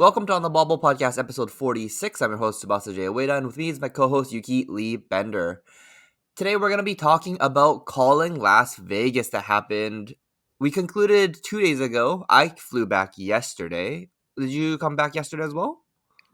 Welcome to On the Bauble podcast, episode 46. I'm your host, Tsubasa J. Ueda, and with me is my co-host, Yuki Lee Bender. Today, we're going to be talking about Calling Las Vegas that happened. We concluded 2 days ago. I flew back yesterday. Did you come back yesterday as well?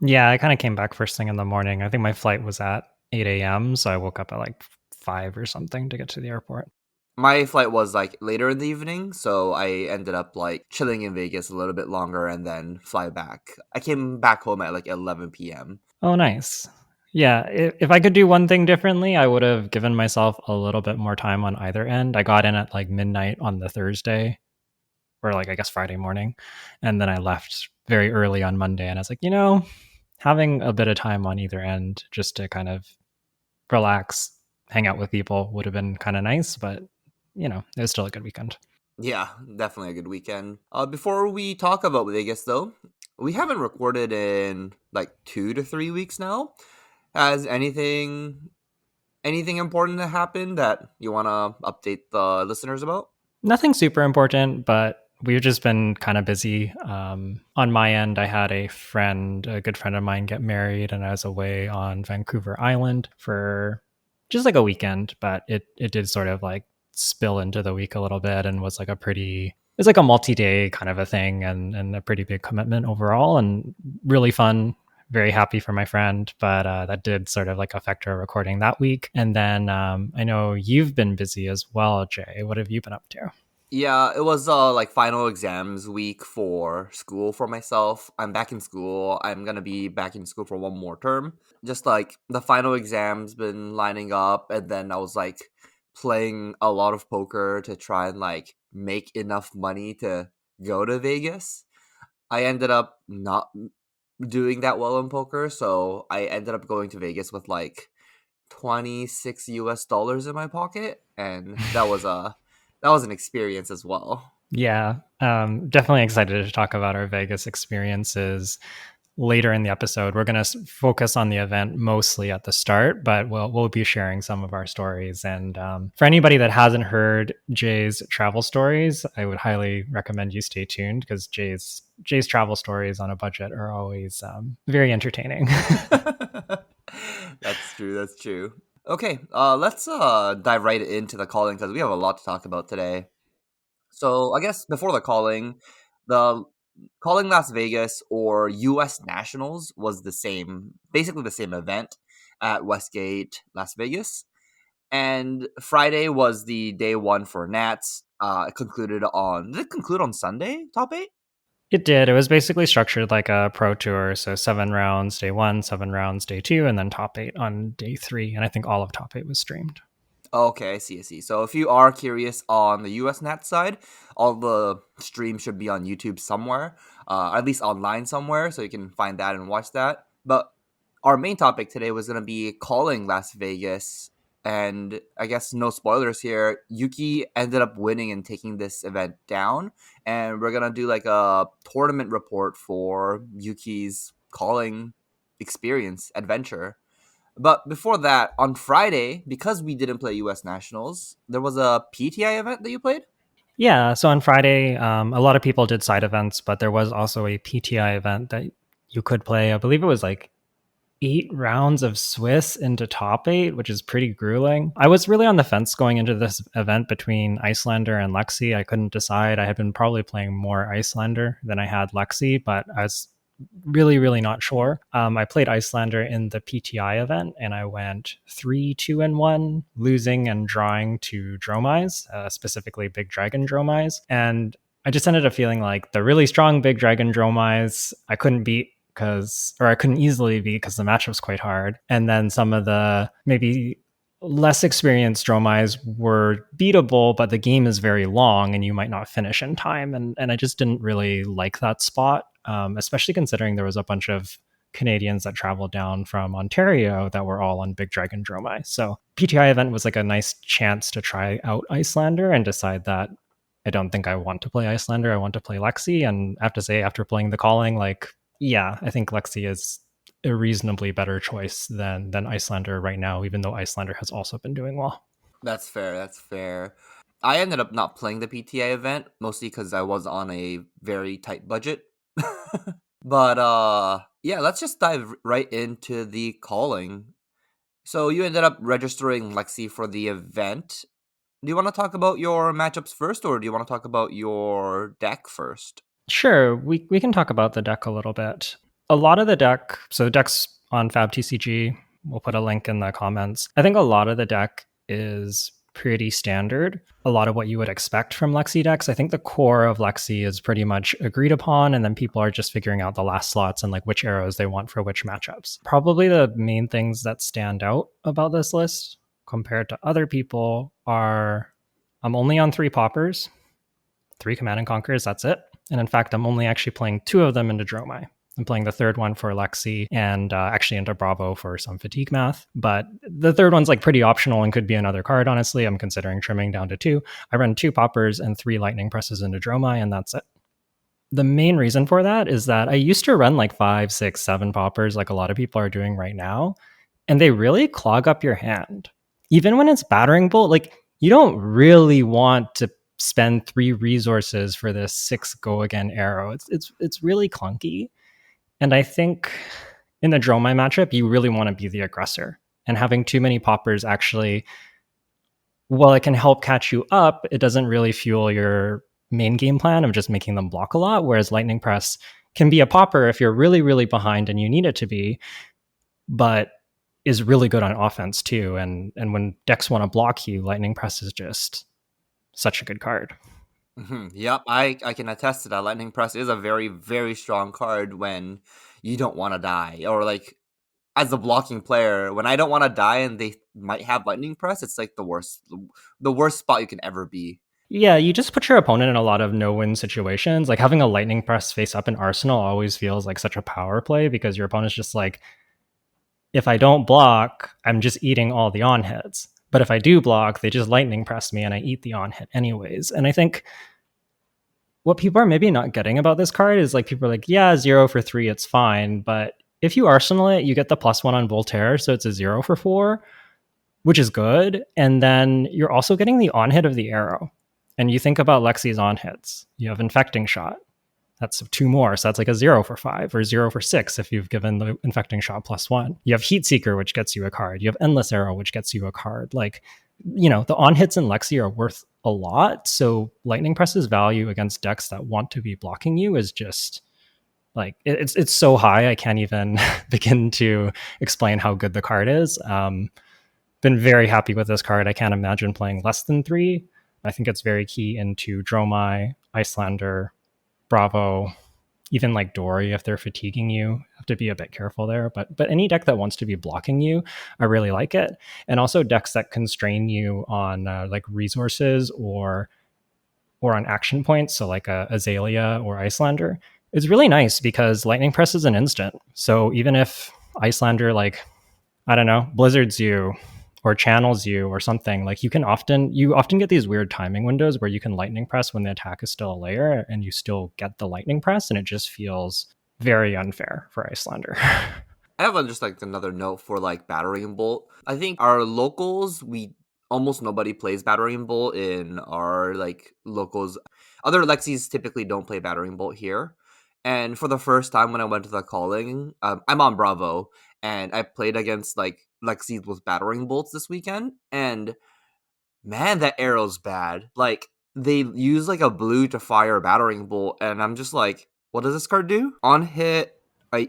Yeah, I kind of came back first thing in the morning. I think my flight was at 8 a.m., so I woke up at like 5 or something to get to the airport. My flight was later in the evening, so I ended up chilling in Vegas a little bit longer and then fly back. I came back home at 11 p.m. Oh, nice. Yeah, if I could do one thing differently, I would have given myself a little bit more time on either end. I got in at like midnight on the Thursday, or I guess Friday morning, and then I left very early on Monday. And I was like, having a bit of time on either end just to kind of relax, hang out with people would have been kind of nice, but it was still a good weekend. Yeah, definitely a good weekend. Before we talk about Vegas, though, we haven't recorded in 2 to 3 weeks now. Has anything important that happened that you want to update the listeners about? Nothing super important, but we've just been kind of busy. On my end, I had a good friend of mine, get married, and I was away on Vancouver Island for just like a weekend, but it did sort of spill into the week a little bit and was it's like a multi-day kind of a thing and a pretty big commitment overall and really fun. Very happy for my friend, but that did sort of affect our recording that week. And then I know you've been busy as well, Jay. What have you been up to? Yeah, it was final exams week for school for myself. I'm back in school. I'm gonna be back in school for one more term. Just the final exams been lining up, and then I was playing a lot of poker to try and make enough money to go to Vegas. I ended up not doing that well in poker, so I ended up going to Vegas with 26 US dollars in my pocket, and that was an experience as well. Yeah, definitely excited to talk about our Vegas experiences later in the episode. We're going to focus on the event mostly at the start, but we'll be sharing some of our stories. And for anybody that hasn't heard Jay's travel stories, I would highly recommend you stay tuned because Jay's travel stories on a budget are always very entertaining. That's true. That's true. Okay, let's dive right into the calling because we have a lot to talk about today. So I guess before the calling Las Vegas or U.S. Nationals was basically the same event at Westgate, Las Vegas. And Friday was the day one for Nats. Did it conclude on Sunday, top eight? It did. It was basically structured like a pro tour. So 7 rounds day one, 7 rounds day two, and then top eight on day three. And I think all of top eight was streamed. Okay, I see, I see. So if you are curious on the US Nat side, all the streams should be on YouTube somewhere, at least online somewhere, so you can find that and watch that. But our main topic today was going to be calling Las Vegas, and I guess no spoilers here. Yuki ended up winning and taking this event down, and we're going to do a tournament report for Yuki's calling experience, adventure. But before that, on Friday, because we didn't play US Nationals, there was a PTI event that you played? Yeah. So on Friday, a lot of people did side events, but there was also a PTI event that you could play. I believe it was like 8 rounds of Swiss into top eight, which is pretty grueling. I was really on the fence going into this event between Icelander and Lexi. I couldn't decide. I had been probably playing more Icelander than I had Lexi, but I was really, really not sure. I played Icelander in the PTI event and I went 3-2-1, losing and drawing to Dromize, specifically Big Dragon Dromize. And I just ended up feeling like the really strong Big Dragon Dromize I couldn't beat I couldn't easily beat because the match was quite hard. And then some of the maybe less experienced Dromize were beatable, but the game is very long and you might not finish in time. And I just didn't really like that spot, especially considering there was a bunch of Canadians that traveled down from Ontario that were all on Big Dragon Dromize. So PTI event was like a nice chance to try out Icelander and decide that I don't think I want to play Icelander. I want to play Lexi. And I have to say, after playing the calling, yeah, I think Lexi is a reasonably better choice than Icelander right now, even though Icelander has also been doing well. That's fair. That's fair. I ended up not playing the PTI event, mostly because I was on a very tight budget. But yeah, let's just dive right into the calling. So you ended up registering Lexi for the event. Do you want to talk about your matchups first, or do you want to talk about your deck first? Sure, we can talk about the deck a little bit. A lot of the deck, so decks on FabTCG, we'll put a link in the comments. I think a lot of the deck is pretty standard. A lot of what you would expect from Lexi decks. I think the core of Lexi is pretty much agreed upon, and then people are just figuring out the last slots and like which arrows they want for which matchups. Probably the main things that stand out about this list compared to other people are I'm only on 3 poppers, 3 Command and Conquers, that's it. And in fact, I'm only actually playing 2 of them into Dromai. I'm playing the third one for Lexi and actually into Bravo for some fatigue math. But the third one's like pretty optional and could be another card, honestly. I'm considering trimming down to 2. I run 2 poppers and 3 lightning presses into Dromai, and that's it. The main reason for that is that I used to run like 5, 6, 7 poppers, like a lot of people are doing right now, and they really clog up your hand. Even when it's battering bolt, like you don't really want to spend 3 resources for this 6 go again arrow. It's really clunky. And I think in the Dromai matchup, you really want to be the aggressor. And having too many poppers actually, while it can help catch you up, it doesn't really fuel your main game plan of just making them block a lot. Whereas Lightning Press can be a popper if you're really, really behind and you need it to be, but is really good on offense too. And when decks want to block you, Lightning Press is just such a good card. Yep, I can attest to that. Lightning Press is a very, very strong card when you don't want to die. Or, like, as a blocking player, when I don't want to die and they might have Lightning Press, it's like the worst spot you can ever be. Yeah, you just put your opponent in a lot of no-win situations. Like having a Lightning Press face up in Arsenal always feels like such a power play because your opponent's just like, if I don't block, I'm just eating all the on hits. But if I do block, they just lightning press me and I eat the on hit anyways. And I think what people are maybe not getting about this card is like people are like, yeah, 0 for 3, it's fine. But if you arsenal it, you get the +1 on Voltaire, so it's a 0 for 4, which is good. And then you're also getting the on hit of the arrow. And you think about Lexi's on hits. You have Infecting Shot. That's 2 more. So that's like a 0 for 5 or 0 for 6 if you've given the Infecting Shot +1. You have Heat Seeker, which gets you a card. You have Endless Arrow, which gets you a card. Like, you know, the on hits in Lexi are worth a lot. So Lightning Press's value against decks that want to be blocking you is just like it's so high. I can't even begin to explain how good the card is. Been very happy with this card. I can't imagine playing less than 3. I think it's very key into Dromai, Icelander, Bravo, even like Dory, if they're fatiguing you, have to be a bit careful there. But any deck that wants to be blocking you, I really like it. And also decks that constrain you on like resources or on action points, so like a Azalea or Icelander. It's really nice because Lightning Press is an instant. So even if Icelander like I don't know, blizzards you or channels you or something, like you often get these weird timing windows where you can lightning press when the attack is still a layer and you still get the lightning press, and it just feels very unfair for Icelander. I have just like another note for like Battering Bolt. I think our locals, we almost nobody plays Battering Bolt in our like locals. Other Lexis typically don't play Battering Bolt here. And for the first time when I went to the calling, I'm on Bravo, and I played against like Lexis with Battering Bolts this weekend, and man, that arrow's bad. Like they use like a blue to fire a Battering Bolt, and I'm just like, what does this card do? On hit,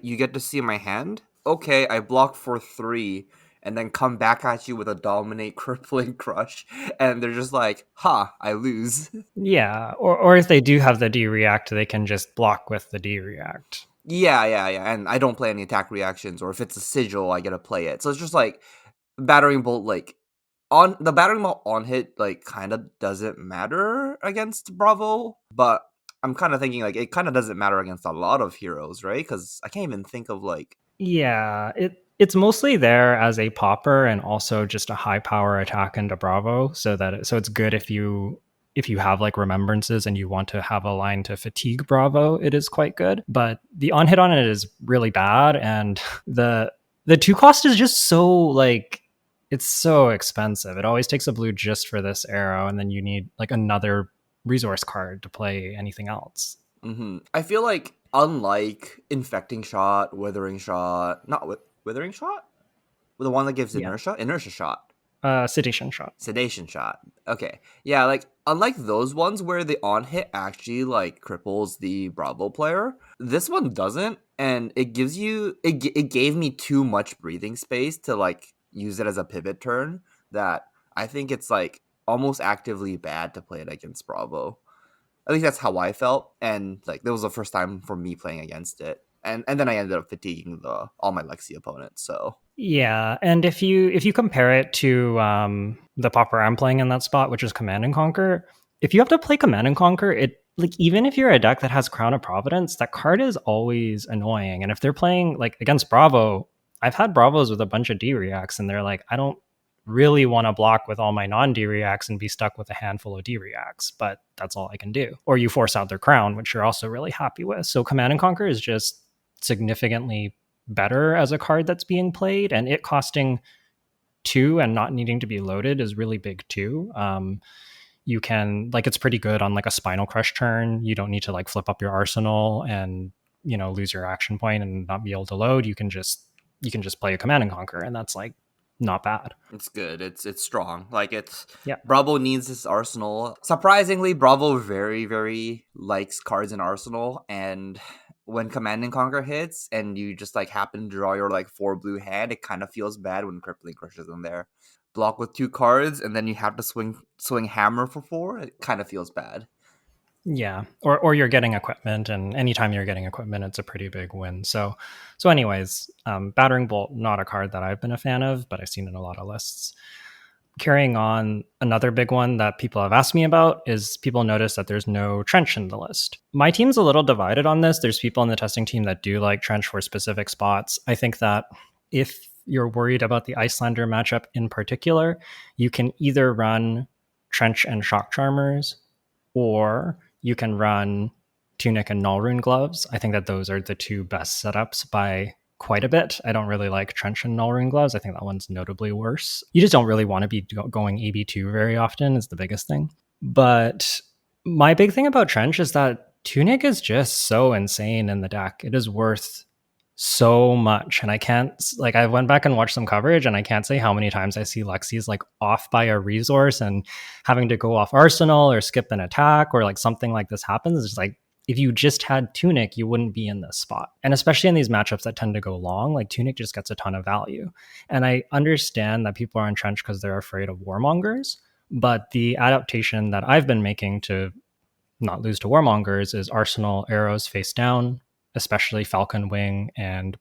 you get to see my hand. Okay, I block for 3, and then come back at you with a Dominate Crippling Crush, and they're just like, ha, I lose. Yeah, or if they do have the D react, they can just block with the D react. Yeah, and I don't play any attack reactions, or if it's a sigil, I get to play it. So it's just like Battering Bolt, like on the Battering Bolt on hit, like kind of doesn't matter against Bravo, but I'm kind of thinking like it kind of doesn't matter against a lot of heroes, right? Because I can't even think of like Yeah, it's mostly there as a popper and also just a high power attack into Bravo, so it's good if you have like remembrances and you want to have a line to fatigue Bravo, it is quite good. But the on hit on it is really bad, and the 2 cost is just so like it's so expensive. It always takes a blue just for this arrow, and then you need like another resource card to play anything else. I feel like unlike Infecting Shot, Withering Shot, not Withering Shot, the one that gives Yeah. inertia shot. Sedation shot. Sedation shot. Okay. Yeah, like unlike those ones where the on hit actually like cripples the Bravo player, this one doesn't, and it gives you it gave me too much breathing space to like use it as a pivot turn that I think it's like almost actively bad to play it against Bravo. At least that's how I felt, and like that was the first time for me playing against it. And then I ended up fatiguing all my Lexi opponents. So Yeah, and if you compare it to the popper I'm playing in that spot, which is Command and Conquer, if you have to play Command and Conquer, it like even if you're a deck that has Crown of Providence, that card is always annoying. And if they're playing like against Bravo, I've had Bravos with a bunch of D reacts, and they're like, I don't really want to block with all my non D reacts and be stuck with a handful of D reacts, but that's all I can do. Or you force out their Crown, which you're also really happy with. So Command and Conquer is just significantly better as a card that's being played, and it costing 2 and not needing to be loaded is really big too. You can like it's pretty good on like a Spinal Crush turn. You don't need to like flip up your arsenal and lose your action point and not be able to load. You can just play a Command and Conquer, and that's like not bad. it's good. It's strong. Like it's Yeah. Bravo needs this arsenal. Surprisingly, Bravo very very likes cards in arsenal, and when Command and Conquer hits, and you just like happen to draw your like 4 blue hand, it kind of feels bad when Crippling Crush is in there. Block with 2 cards, and then you have to swing Hammer for 4. It kind of feels bad. Yeah, or you're getting equipment, and anytime you're getting equipment, it's a pretty big win. So anyways, Battering Bolt, not a card that I've been a fan of, but I've seen in a lot of lists. Carrying on, another big one that people have asked me about is people notice that there's no Trench in the list. My team's a little divided on this. There's people in the testing team that do like Trench for specific spots. I think that if you're worried about the Icelander matchup in particular, you can either run Trench and Shock Charmers, or you can run Tunic and Nullrune Gloves. I think that those are the two best setups by quite a bit. I don't really like Trench and Nullrune Gloves. I think that one's notably worse. You just don't really want to be going AB2 very often is the biggest thing. But my big thing about Trench is that Tunic is just so insane in the deck. It is worth so much, and I can't like I went back and watched some coverage, and I can't say how many times I see Lexi's like off by a resource and having to go off arsenal or skip an attack, or like something like this happens. It's like if you just had Tunic, you wouldn't be in this spot. And especially in these matchups that tend to go long, like Tunic just gets a ton of value. And I understand that people are entrenched because they're afraid of Warmongers, but the adaptation that I've been making to not lose to Warmongers is Arsenal arrows face down, especially Falcon Wing and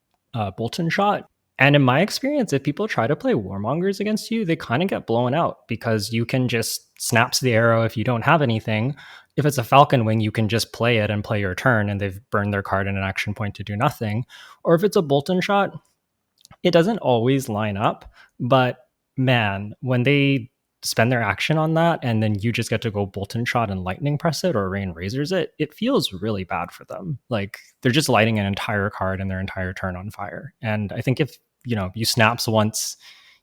Bolton Shot. And in my experience, if people try to play Warmongers against you, they kind of get blown out because you can just snaps the arrow if you don't have anything. If it's a Falcon Wing, you can just play it and play your turn, and they've burned their card in an action point to do nothing. Or if it's a Bolton Shot, it doesn't always line up, but man, when they spend their action on that and then you just get to go Bolton Shot and Lightning Press it or Rain Razors it, it feels really bad for them. Like they're just lighting an entire card and their entire turn on fire. And I think if you snaps once,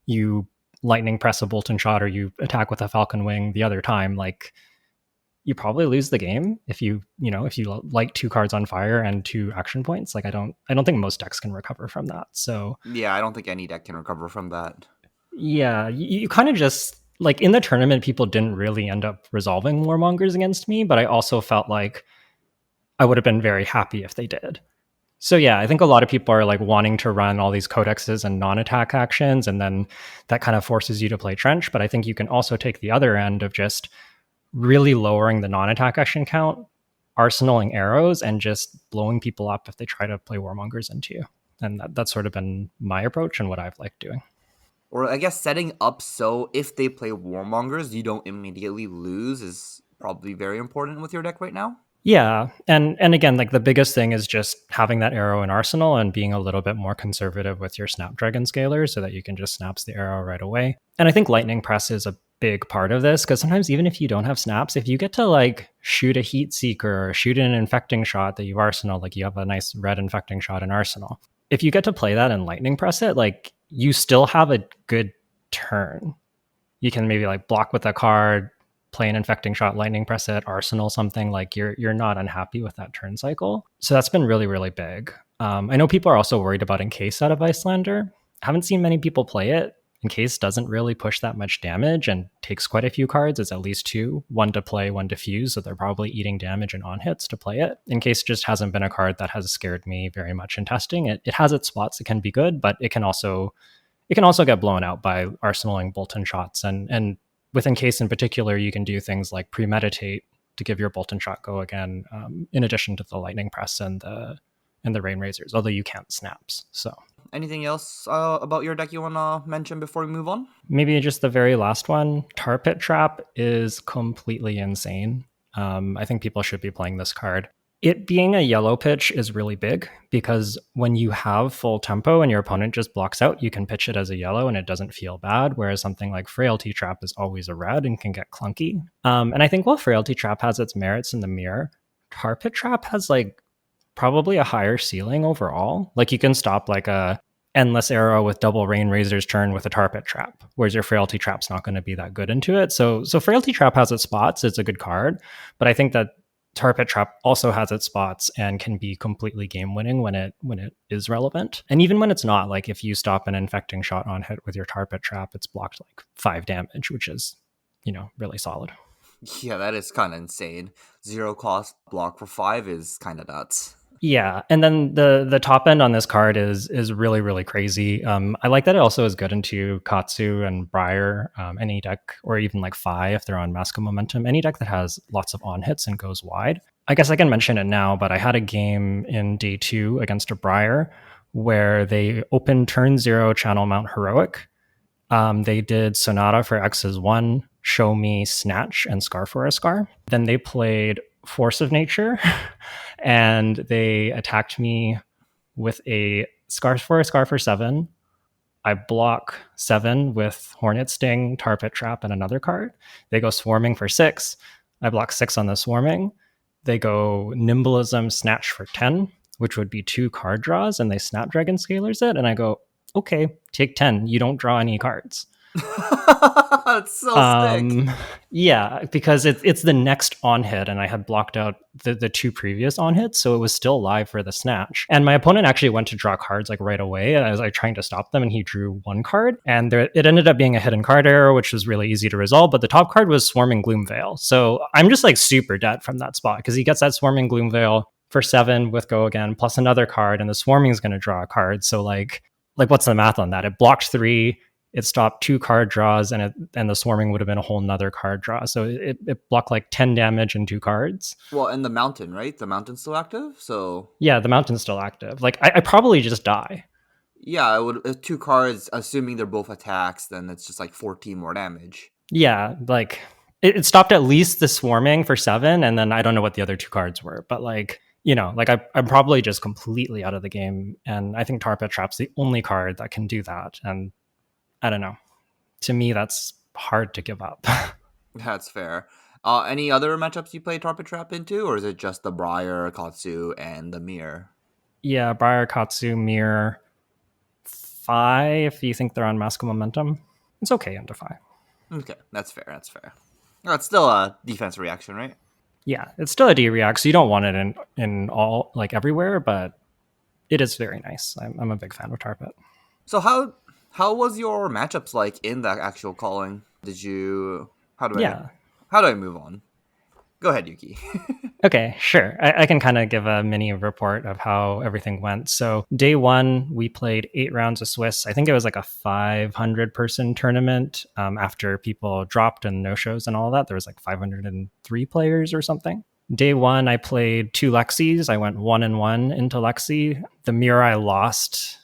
you Lightning Press a Bolton Shot, or you attack with a Falcon Wing the other time, like you probably lose the game if you light 2 cards on fire and 2 action points. Like I don't think most decks can recover from that. So Yeah, I don't think any deck can recover from that. yeah, you kind of just like in the tournament, people didn't really end up resolving Warmongers against me, but I also felt like I would have been very happy if they did. So yeah, I think a lot of people are like wanting to run all these codexes and non-attack actions, and then that kind of forces you to play Trench. But I think you can also take the other end of just really lowering the non-attack action count, arsenaling arrows, and just blowing people up if they try to play Warmongers into you. And that's sort of been my approach and what I've liked doing. Or I guess setting up so if they play Warmongers, you don't immediately lose is probably very important with your deck right now. Yeah, and again, like the biggest thing is just having that arrow in arsenal and being a little bit more conservative with your Snapdragon scaler so that you can just snaps the arrow right away. And I think Lightning Press is a big part of this, because sometimes even if you don't have snaps, if you get to like shoot a Heat Seeker or shoot an Infecting Shot that you've arsenal, like you have a nice red Infecting Shot in arsenal, if you get to play that and Lightning Press it, like you still have a good turn. You can maybe like block with a card, play an Infecting Shot, Lightning Press it, Arsenal something, like you're not unhappy with that turn cycle. So that's been really, really big. I know people are also worried about Encase out of Iyslander. Haven't seen many people play it. Encase doesn't really push that much damage and takes quite a few cards. It's at least two, one to play, one to fuse. So they're probably eating damage and on hits to play it. Encase just hasn't been a card that has scared me very much in testing. It has its spots. It can be good, but it can also get blown out by arsenaling Bolton shots. And with Encase in particular, you can do things like premeditate to give your Bolton shot go again, in addition to the Lightning Press and the Rain Razors, although you can't snaps. So Anything else about your deck you want to mention before we move on? maybe just the very last one. Tar Pit Trap is completely insane. I think people should be playing this card. It being a yellow pitch is really big because when you have full tempo and your opponent just blocks out, you can pitch it as a yellow and it doesn't feel bad. Whereas something like Frailty Trap is always a red and can get clunky. And I think while Frailty Trap has its merits in the mirror, Tar Pit Trap has like probably a higher ceiling overall. Like you can stop like a endless arrow with double Rain Razor's turn with a Tar Pit Trap, whereas your Frailty Trap's not going to be that good into it. So Frailty Trap has its spots. It's a good card, but I think that Tar Pit Trap also has its spots and can be completely game winning when it is relevant. And even when it's not, like if you stop an Infecting Shot on hit with your Tar Pit Trap, it's blocked like 5 damage, which is, really solid. Yeah, that is kind of insane. 0 cost block for 5 is kind of nuts. Yeah, and then the top end on this card is really, really crazy. I like that it also is good into Katsu and Briar, any deck, or even like Fi if they're on Mask of Momentum, any deck that has lots of on hits and goes wide. I guess I can mention it now, but I had a game in day 2 against a Briar where they opened turn 0 Channel Mount Heroic. They did Sonata for X's 1, Show Me, Snatch, and Scar for a Scar. Then they played Force of Nature and they attacked me with a Scar for 7. I block 7 with Hornet Sting, Tar Pit Trap, and another card. They go Swarming for 6. I block 6 on the Swarming. They go Nimblism, Snatch for 10, which would be 2 card draws, and they Snapdragon Scalers it. And I go, okay, take 10. You don't draw any cards. That's so sick. Yeah, because it's the next on hit, and I had blocked out the 2 previous on hits, so it was still live for the snatch. And my opponent actually went to draw cards like right away as I trying to stop them, and he drew 1 card, and it ended up being a hidden card error, which was really easy to resolve. But the top card was Swarming Gloomveil, so I'm just like super dead from that spot because he gets that Swarming Gloomveil for 7 with go again plus another card, and the Swarming is going to draw a card. So like what's the math on that? It blocked 3. It stopped 2 card draws, and the Swarming would have been a whole nother card draw. So it blocked like 10 damage and 2 cards. Well, and the Mountain, right? The Mountain's still active, so yeah, the Mountain's still active. Like I probably just die. yeah, it would 2 cards, assuming they're both attacks, then it's just like 14 more damage. Yeah, like it stopped at least the Swarming for 7, and then I don't know what the other 2 cards were, but like I'm probably just completely out of the game, and I think Tar Pit Trap's the only card that can do that, and I don't know. To me, that's hard to give up. That's fair. Any other matchups you play Tar Pit Trap into, or is it just the Briar, Katsu, and the Mirror? Yeah, Briar, Katsu, Mirror, Fi, if you think they're on Mask of Momentum. It's okay into Fi. Okay, that's fair. That's fair. Oh, it's still a defense reaction, right? Yeah, it's still a D-React, so you don't want it in all, like everywhere, but it is very nice. I'm a big fan of Tar Pit. So how was your matchups like in the actual calling? How do I move on? Go ahead, Yuki. Okay, sure. I can kind of give a mini report of how everything went. So day 1, we played 8 rounds of Swiss. I think it was like a 500-person tournament. After people dropped and no-shows and all that, there was like 503 players or something. Day 1, I played 2 Lexis. I went 1-1 into Lexi. The mirror I lost.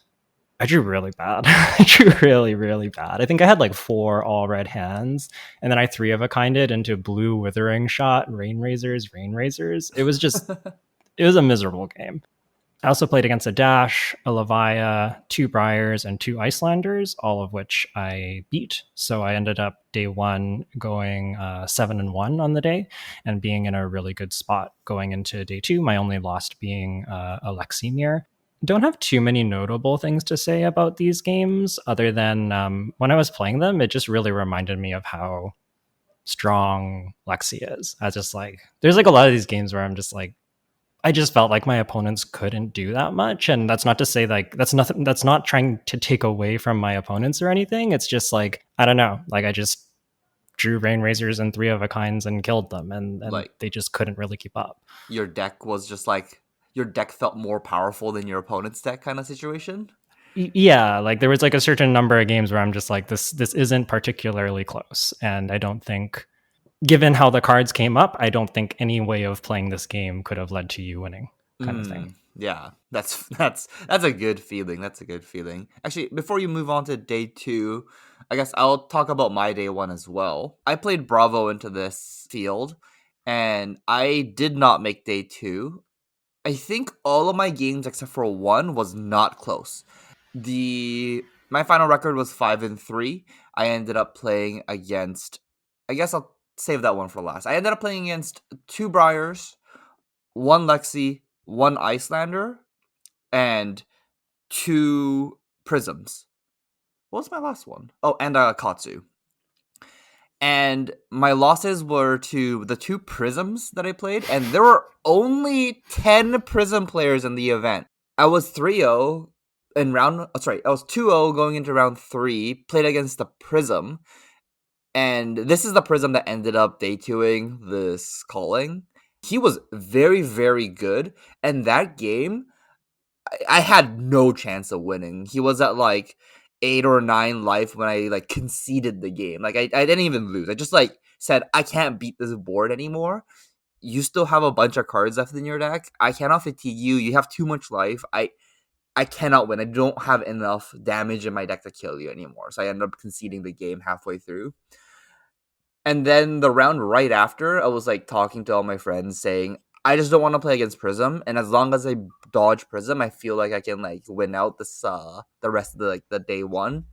I drew really bad. I drew really, really bad. I think I had like 4 all red hands, and then I 3 of a kinded into blue Withering Shot, Rain Razors. It was just, it was a miserable game. I also played against a Dash, a Levia, 2 Briars, and 2 Icelanders, all of which I beat. So I ended up day 1 going 7-1 on the day and being in a really good spot going into day 2. My only loss being a Lexi mirror. Don't have too many notable things to say about these games other than when I was playing them, it just really reminded me of how strong Lexi is. I just like there's like a lot of these games where I'm just like I just felt like my opponents couldn't do that much. And that's not to say like that's not trying to take away from my opponents or anything. It's just like, I don't know. Like I just drew Rain Razors and three of a kinds and killed them and Like they just couldn't really keep up. your deck was just like your deck felt more powerful than your opponent's deck kind of situation. Yeah, like there was like a certain number of games where I'm just like this isn't particularly close. And I don't think given how the cards came up, I don't think any way of playing this game could have led to you winning kind of thing. Yeah, that's a good feeling. That's a good feeling. Actually, before you move on to day two, I guess I'll talk about my day one as well. I played Bravo into this field, and I did not make day two. I think all of my games except for one was not close. My final record was 5-3. I ended up playing against. I guess I'll save that one for last. I ended up playing against two Briars, one Lexi, one Icelander, and two Prisms. What was my last one? Oh, and Katsu. And my losses were to the two Prisms that I played, and there were only 10 Prism players in the event. I was 3-0 in round. Oh, sorry, I was 2-0 going into round 3, played against the Prism, and this is the Prism that ended up day 2ing this calling. He was very, very good, and that game, I had no chance of winning. He was at like 8 or 9 life when I like conceded the game. Like I didn't even lose. I just like said I can't beat this board anymore. You still have a bunch of cards left in your deck. I cannot fatigue you. You have too much life. I cannot win. I don't have enough damage in my deck to kill you anymore. So I ended up conceding the game halfway through. And then the round right after, I was like talking to all my friends saying, I just don't want to play against Prism, and as long as I dodge Prism, I feel like I can like win out this the rest of the day one.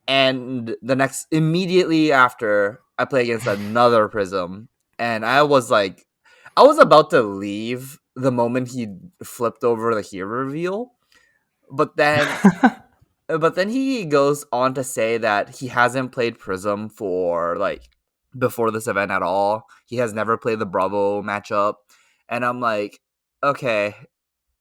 And the next immediately after, I play against another Prism, and I was about to leave the moment he flipped over the hero reveal, but then he goes on to say that he hasn't played Prism for like before this event at all. He has never played the Bravo matchup. And I'm like, okay,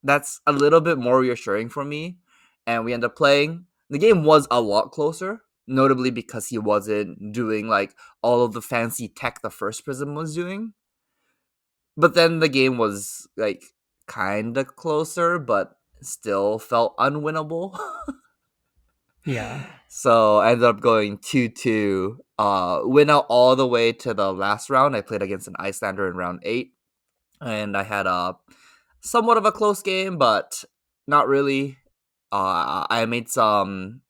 that's a little bit more reassuring for me. And we end up playing. The game was a lot closer, notably because he wasn't doing like all of the fancy tech the first Prism was doing. But then the game was like kind of closer, but still felt unwinnable. Yeah. So I ended up going 2-2. Went out all the way to the last round. I played against an Icelander in round 8. And I had a somewhat of a close game, but not really. I made some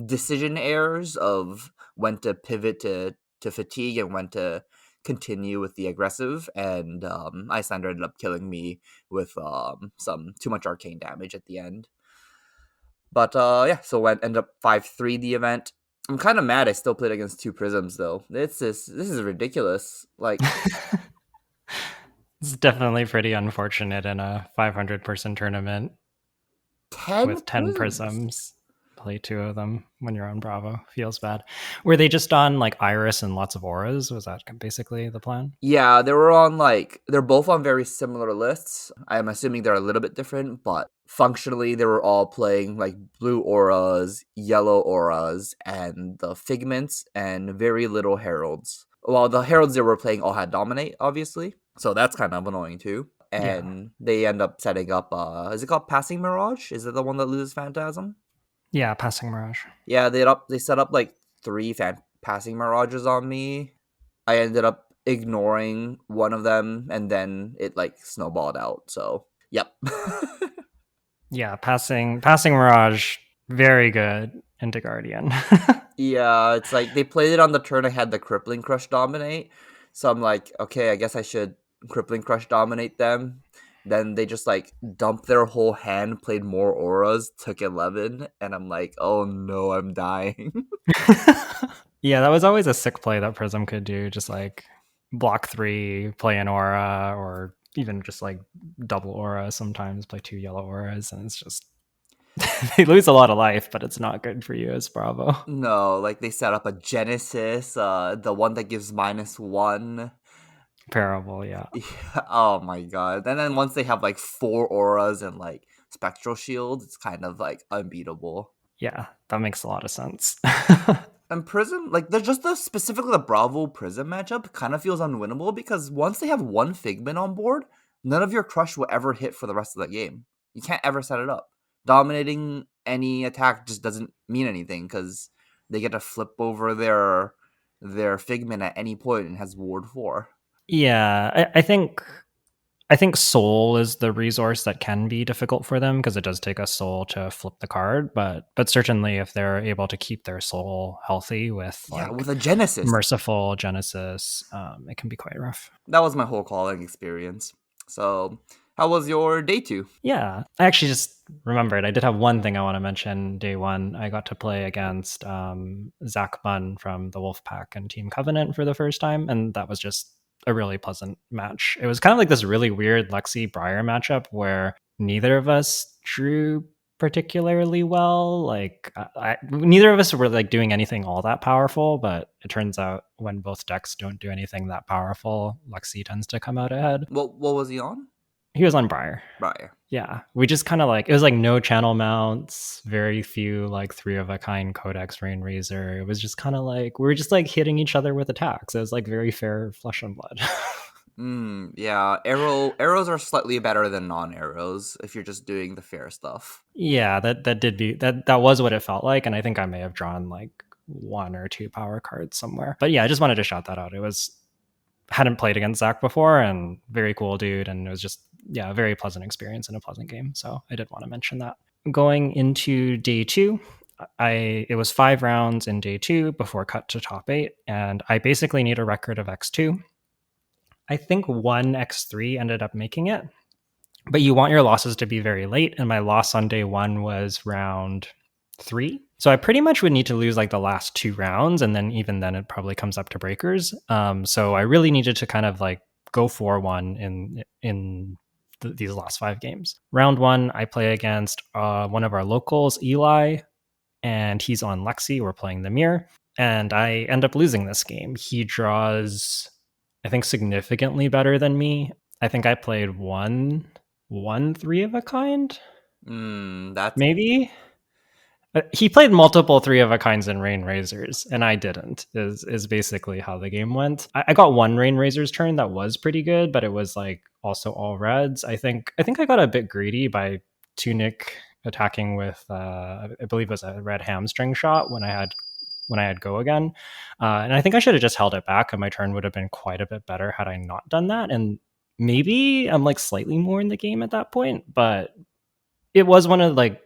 decision errors of when to pivot to fatigue and when to continue with the aggressive. And Icelander ended up killing me with some too much arcane damage at the end. But yeah, so I ended up 5-3 the event. I'm kind of mad I still played against two Prisms though. This is ridiculous. Like It's definitely pretty unfortunate in a 500-person tournament 10 with 10 Prisms. prisms. Play two of them when you're on Bravo. Feels bad. Were they just on like Iris and lots of auras? Was that basically the plan? Yeah, they're both on very similar lists. I'm assuming they're a little bit different, but functionally they were all playing like blue auras, yellow auras, and the figments and very little heralds. Well, the heralds they were playing all had dominate, obviously. So that's kind of annoying too. Yeah. And they end up setting up is it called Passing Mirage? Is it the one that loses Phantasm? Yeah, passing Mirage. Yeah, they set up like 3 Passing Mirages on me. I ended up ignoring one of them, and then it like snowballed out. So, yep. Yeah, passing Mirage, very good into Guardian. Yeah, it's like they played it on the turn I had the Crippling Crush dominate. So I'm like, okay, I guess I should Crippling Crush dominate them. Then they just like dumped their whole hand, played more auras, took 11, and I'm like, oh no, I'm dying. Yeah, that was always a sick play that Prism could do. Just like block 3, play an aura, or even just like double aura sometimes, play 2 yellow auras, and it's just They lose a lot of life, but it's not good for you as Bravo. No, like they set up a Genesis, the one that gives -1. Parable, yeah. Yeah, oh my god. And then once they have like 4 auras and like spectral shield, it's kind of like unbeatable. Yeah, that makes a lot of sense. And Prism, like there's just specifically the Bravo Prism matchup kind of feels unwinnable because once they have one Figment on board, none of your crush will ever hit for the rest of the game. You can't ever set it up. Dominating any attack just doesn't mean anything because they get to flip over their Figment at any point and has Ward 4. Yeah, I think soul is the resource that can be difficult for them because it does take a soul to flip the card, but certainly if they're able to keep their soul healthy with Yeah, like with a Genesis. merciful Genesis, it can be quite rough. That was my whole calling experience. So, how was your day 2? Yeah, I actually just remembered I did have one thing I want to mention. Day one, I got to play against Zach Bunn from the Wolfpack and Team Covenant for the first time, and that was just a really pleasant match. It was kind of like this really weird Lexi Briar matchup where neither of us drew particularly well. Like, neither of us were like doing anything all that powerful, but it turns out when both decks don't do anything that powerful, Lexi tends to come out ahead. What was he on? He was on Briar. Briar. Yeah, we just kind of like, it was like no channel mounts, very few like 3 of a kind Codex Rain Razor. It was just kind of like we were just like hitting each other with attacks. It was like very fair flesh and blood. Yeah, arrows are slightly better than non-arrows if you're just doing the fair stuff. Yeah, that was what it felt like, and I think I may have drawn like 1 or 2 power cards somewhere. But yeah, I just wanted to shout that out. It was, hadn't played against Zach before, and very cool dude, and it was just, yeah, a very pleasant experience and a pleasant game. So I did want to mention that. Going into day 2, it was 5 rounds in day 2 before cut to top 8, and I basically need a record of X2. I think 1 X3 ended up making it, but you want your losses to be very late, and my loss on day 1 was round 3. So I pretty much would need to lose like the last 2 rounds, and then even then it probably comes up to breakers. So I really needed to kind of like go 4-1 in these last 5 games. Round 1, I play against one of our locals, Eli, and he's on Lexi. We're playing the mirror, and I end up losing this game. He draws, I think, significantly better than me. I think I played one 3 of a kind. That's Maybe. He played multiple 3 of a kinds and Rain Razors, and I didn't. Is basically how the game went. I got 1 Rain Razors turn that was pretty good, but it was like also all reds. I think I got a bit greedy by Tunic attacking with I believe it was a red hamstring shot when I had go again, and I think I should have just held it back, and my turn would have been quite a bit better had I not done that. And maybe I'm like slightly more in the game at that point, but it was one of like,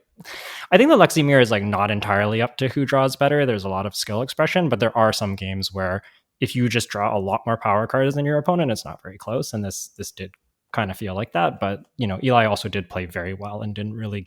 I think the Lexi Mirror is like not entirely up to who draws better. There's a lot of skill expression, but there are some games where if you just draw a lot more power cards than your opponent, it's not very close. And this did kind of feel like that. But you know, Eli also did play very well and didn't really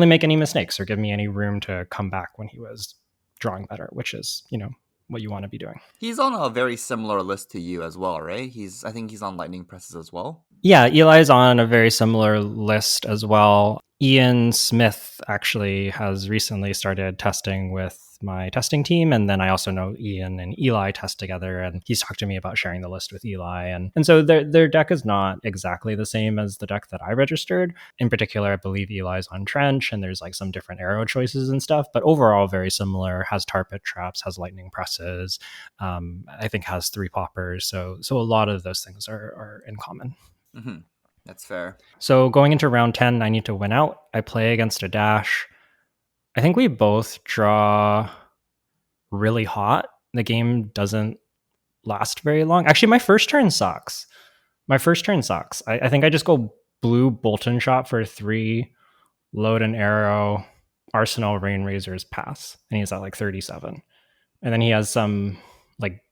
make any mistakes or give me any room to come back when he was drawing better, which is, you know, what you want to be doing. He's on a very similar list to you as well, right? I think he's on Lightning Presses as well. Yeah, Eli's on a very similar list as well. Ian Smith actually has recently started testing with my testing team, and then I also know Ian and Eli test together, and he's talked to me about sharing the list with Eli, and so their deck is not exactly the same as the deck that I registered. In particular, I believe Eli's on Trench, and there's like some different arrow choices and stuff, but overall very similar. Has tar pit traps, has lightning presses, I think has 3 poppers, so a lot of those things are in common. Mm-hmm. That's fair. So going into round 10, I need to win out. I play against a dash. I think we both draw really hot. The game doesn't last very long. Actually, my first turn sucks. I think I just go blue Bolton Shot for 3, load an arrow, Arsenal Rain Razors pass. And he's at like 37. And then he has some like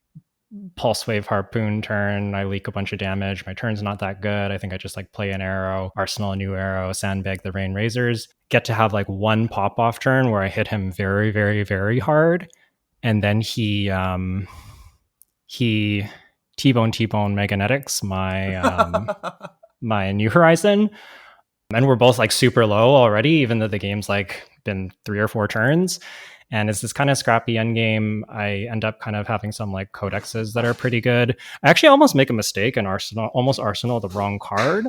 Pulse Wave Harpoon turn. I leak a bunch of damage. My turn's not that good. I think I just like play an arrow, Arsenal a new arrow, sandbag the Rain Razors. Get to have like 1 pop off turn where I hit him very, very, very hard, and then he T-bone Meganetics my my New Horizon. And we're both like super low already, even though the game's like been 3 or 4 turns. And it's this kind of scrappy end game. I end up kind of having some like codexes that are pretty good. I actually almost make a mistake and arsenal the wrong card.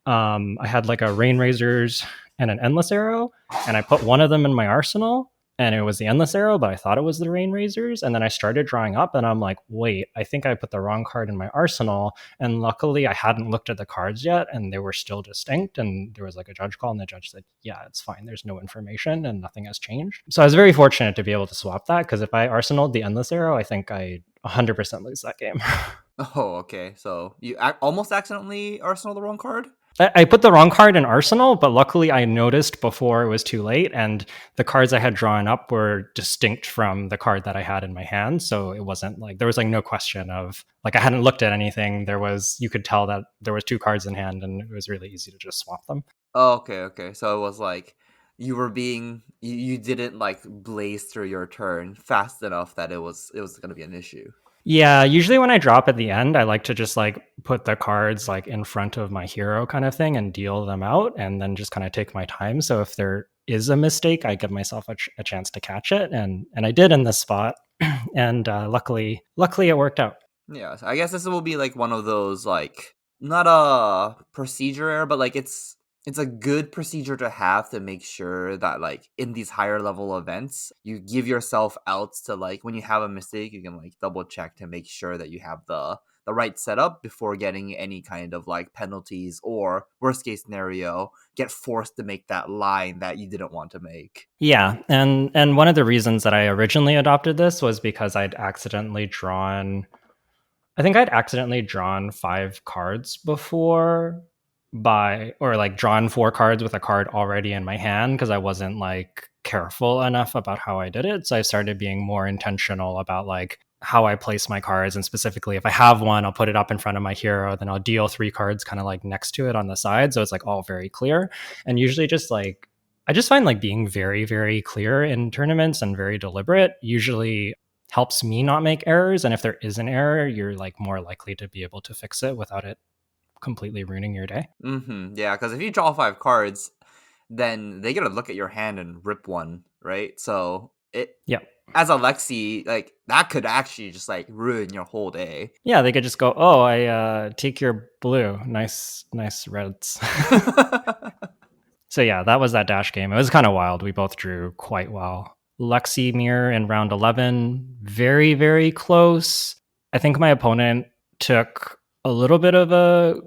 I had like a Rain Razors and an Endless Arrow, and I put one of them in my arsenal, and it was the Endless Arrow, but I thought it was the Rain Razors. And then I started drawing up, and I'm like, wait, I think I put the wrong card in my arsenal. And luckily, I hadn't looked at the cards yet, and they were still distinct. And there was like a judge call, and the judge said, yeah, it's fine. There's no information, and nothing has changed. So I was very fortunate to be able to swap that, because if I arsenaled the Endless Arrow, I think I 100% lose that game. Oh, okay. So you almost accidentally arsenal the wrong card? I put the wrong card in Arsenal, but luckily I noticed before it was too late, and the cards I had drawn up were distinct from the card that I had in my hand. So it wasn't like there was like no question of like I hadn't looked at anything. You could tell that there was 2 cards in hand, and it was really easy to just swap them. Oh, okay, okay. So it was like you didn't like blaze through your turn fast enough that it was gonna be an issue. Yeah, usually when I drop at the end, I like to just like put the cards like in front of my hero kind of thing and deal them out, and then just kind of take my time. So if there is a mistake, I give myself a chance to catch it, and I did in this spot, and luckily it worked out. Yeah, so I guess this will be like one of those like not a procedure error, but like it's a good procedure to have to make sure that like in these higher level events, you give yourself outs to like when you have a mistake, you can like double check to make sure that you have the right setup before getting any kind of like penalties or worst case scenario, get forced to make that line that you didn't want to make. Yeah, and one of the reasons that I originally adopted this was because I'd accidentally drawn 5 cards before or like drawn 4 cards with a card already in my hand because I wasn't like careful enough about how I did it. So I started being more intentional about like how I place my cards. And specifically, if I have one, I'll put it up in front of my hero, then I'll deal 3 cards kind of like next to it on the side. So it's like all very clear. And usually I just find like being very, very clear in tournaments and very deliberate usually helps me not make errors. And if there is an error, you're like more likely to be able to fix it without it completely ruining your day. Yeah, because if you draw 5 cards, then they get to look at your hand and rip one, right? So it Yeah. as a Lexi, like that could actually just like ruin your whole day. Yeah, they could just go, oh, I take your blue. Nice reds. So yeah, that was that dash game. It was kind of wild. We both drew quite well. Lexi mirror in round 11, very, very close. I think my opponent took a little bit of a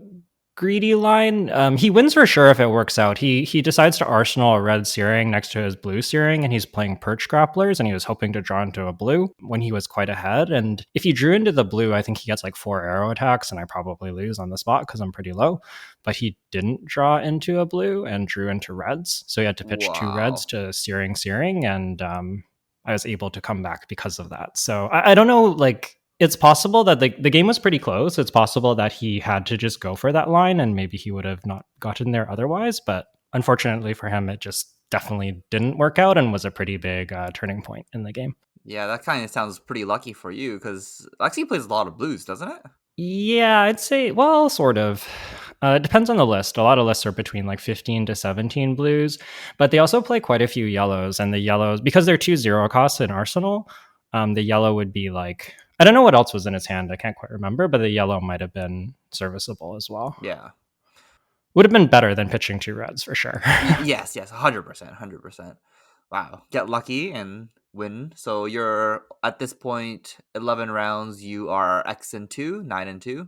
greedy line. He wins for sure if it works out. He decides to arsenal a red Searing next to his blue Searing, and he's playing Perch Grapplers, and he was hoping to draw into a blue when he was quite ahead. And if he drew into the blue, I think he gets like 4 arrow attacks, and I probably lose on the spot because I'm pretty low. But he didn't draw into a blue and drew into reds, so he had to pitch 2 reds to Searing, and I was able to come back because of that. So I don't know, like it's possible that the game was pretty close. It's possible that he had to just go for that line and maybe he would have not gotten there otherwise. But unfortunately for him, it just definitely didn't work out and was a pretty big turning point in the game. Yeah, that kind of sounds pretty lucky for you because Lexi plays a lot of blues, doesn't it? Yeah, I'd say, well, sort of. It depends on the list. A lot of lists are between like 15 to 17 blues, but they also play quite a few yellows. And the yellows, because they're 2 0 costs in Arsenal, the yellow would be like, I don't know what else was in his hand. I can't quite remember, but the yellow might have been serviceable as well. Yeah. Would have been better than pitching 2 reds for sure. Yes, 100%, 100%. Wow, get lucky and win. So you're at this point 11 rounds. You are X and 2, 9 and 2.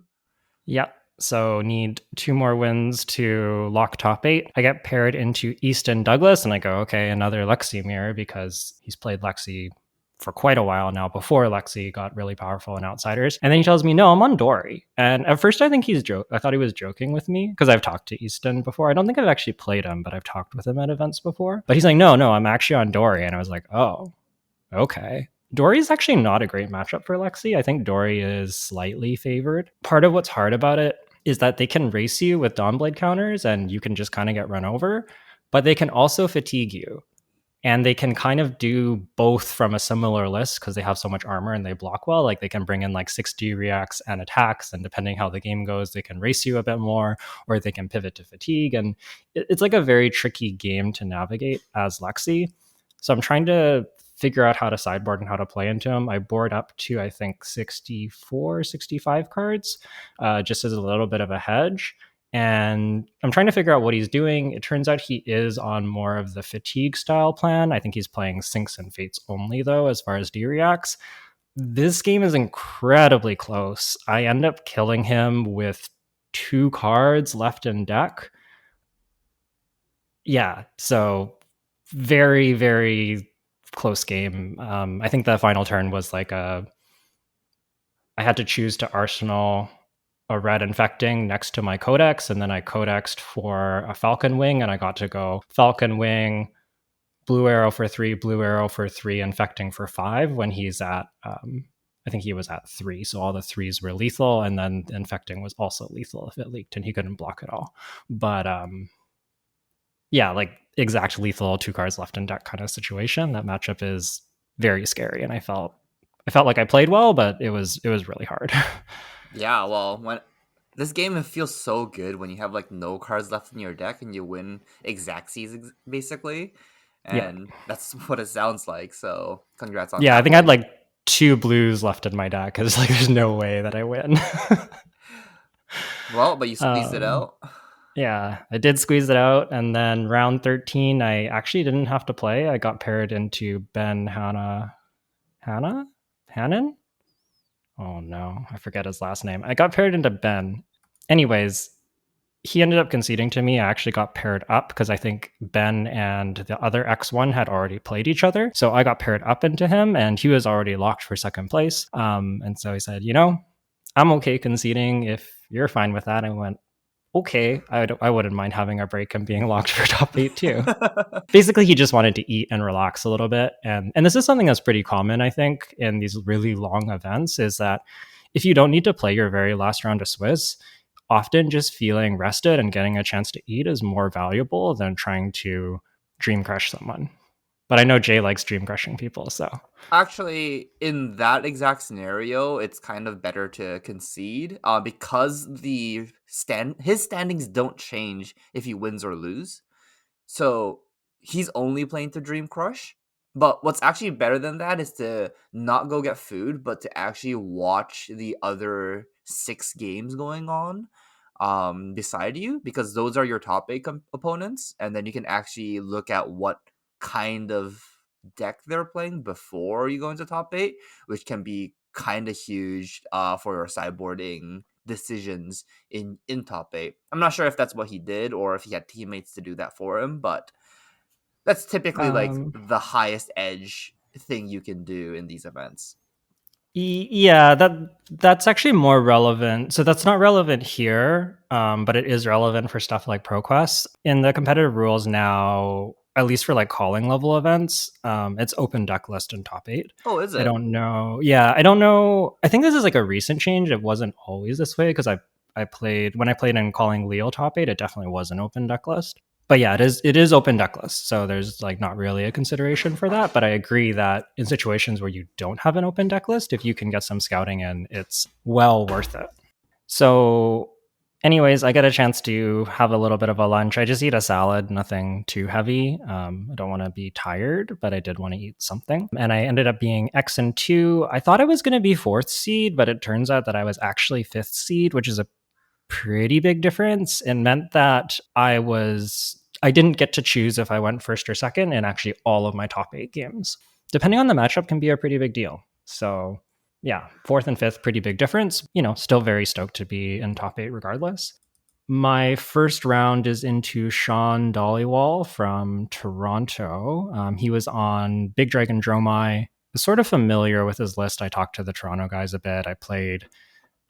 Yep. So need 2 more wins to lock top 8. I get paired into Easton Douglas, and I go, okay, another Lexi mirror because he's played Lexi for quite a while now before Lexi got really powerful in Outsiders. And then he tells me, no, I'm on Dory. And at first I think I thought he was joking with me because I've talked to Easton before. I don't think I've actually played him, but I've talked with him at events before. But he's like, no, I'm actually on Dory. And I was like, oh, okay. Dory is actually not a great matchup for Lexi. I think Dory is slightly favored. Part of what's hard about it is that they can race you with Dawnblade counters and you can just kind of get run over, but they can also fatigue you. and they can kind of do both from a similar list because they have so much armor and they block well. Like they can bring in like 60 reacts and attacks, and depending how the game goes, they can race you a bit more, or they can pivot to fatigue. And it's like a very tricky game to navigate as Lexi. So I'm trying to figure out how to sideboard and how to play into him. I board up to, I think, 64, 65 cards, just as a little bit of a hedge. And I'm trying to figure out what he's doing. It turns out he is on more of the fatigue style plan. I think he's playing sinks and fates only, though, as far as D reacts. This game is incredibly close. I end up killing him with 2 cards left in deck. Yeah, so very, very close game. I think the final turn was like I had to choose to Arsenal a red infecting next to my codex, and then I codexed for a falcon wing, and I got to go falcon wing, blue arrow for 3, blue arrow for 3, infecting for 5 when he's at I think he was at 3, so all the 3s were lethal, and then infecting was also lethal if it leaked, and he couldn't block at all. But yeah, like exact lethal, 2 cards left in deck kind of situation. That matchup is very scary, and I felt like I played well, but it was really hard. Yeah, well, when this game, it feels so good when you have like no cards left in your deck and you win Exactsies basically, Yeah. and that's what it sounds like. So congrats on Yeah, I think I had tackling. like 2 blues left in my deck because like there's no way that I win. Well, but you squeezed it um, out. yeah, I did squeeze it out, and then round 13, I actually didn't have to play. I got paired into Ben Hannon. Oh no, I forget his last name. I got paired into Ben. Anyways, he ended up conceding to me. I actually got paired up because I think Ben and the other X1 had already played each other. So I got paired up into him, and he was already locked for second place. And so he said, I'm okay conceding if you're fine with that. I went, okay, I wouldn't mind having a break and being locked for top 8 too. Basically, he just wanted to eat and relax a little bit. And this is something that's pretty common, I think, in these really long events, is that if you don't need to play your very last round of Swiss, often just feeling rested and getting a chance to eat is more valuable than trying to dream crush someone. But I know Jay likes dream crushing people, so Actually, in that exact scenario, it's kind of better to concede, because his standings don't change if he wins or lose. So he's only playing to Dream Crush. But what's actually better than that is to not go get food, but to actually watch the other 6 games going on beside you, because those are your top 8 opponents, and then you can actually look at what kind of deck they're playing before you go into top 8, which can be kind of huge for your sideboarding decisions in top 8. I'm not sure if that's what he did or if he had teammates to do that for him, but that's typically like um, the highest edge thing you can do in these events. yeah, that's actually more relevant. So that's not relevant here, but it is relevant for stuff like ProQuest. In the competitive rules now, at least for like calling level events, it's open Decklist in top 8. Oh, is I it? don't know. Yeah, I don't know. I think this is like a recent change. It wasn't always this way because I played when I played in calling Leo top 8. It definitely was an open Decklist. But yeah, it is open decklist, so there's like not really a consideration for that. But I agree that in situations where you don't have an open decklist, if you can get some scouting in, it's well worth it. So, anyways, I get a chance to have a little bit of a lunch. I just eat a salad, nothing too heavy. I don't want to be tired, but I did want to eat something. And I ended up being X and 2. I thought I was going to be 4th seed, but it turns out that I was actually 5th seed, which is a pretty big difference. It meant that I didn't get to choose if I went first or second in actually all of my top 8 games. Depending on the matchup can be a pretty big deal. So yeah, 4th and 5th, pretty big difference. Still very stoked to be in top 8 regardless. My first round is into Sean Dollywall from Toronto. He was on Big Dragon Dromai. I was sort of familiar with his list. I talked to the Toronto guys a bit. I played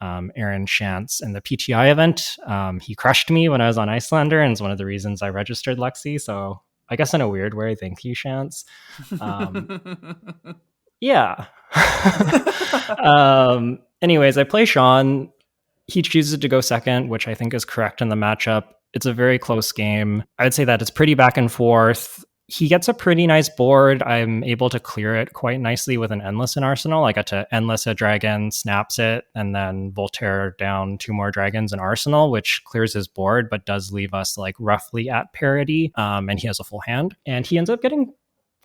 Aaron Shantz in the PTI event. He crushed me when I was on Icelander, and it's one of the reasons I registered Lexi. So I guess in a weird way, thank you, Shantz. Yeah. Anyways, I play Sean. He chooses to go second, which I think is correct in the matchup. It's a very close game. I'd say that it's pretty back and forth. he gets a pretty nice board. I'm able to clear it quite nicely with an Endless in Arsenal. I got to Endless a dragon, snaps it, and then Voltaire down 2 more dragons in Arsenal, which clears his board, but does leave us like roughly at parity. And he has a full hand. And he ends up getting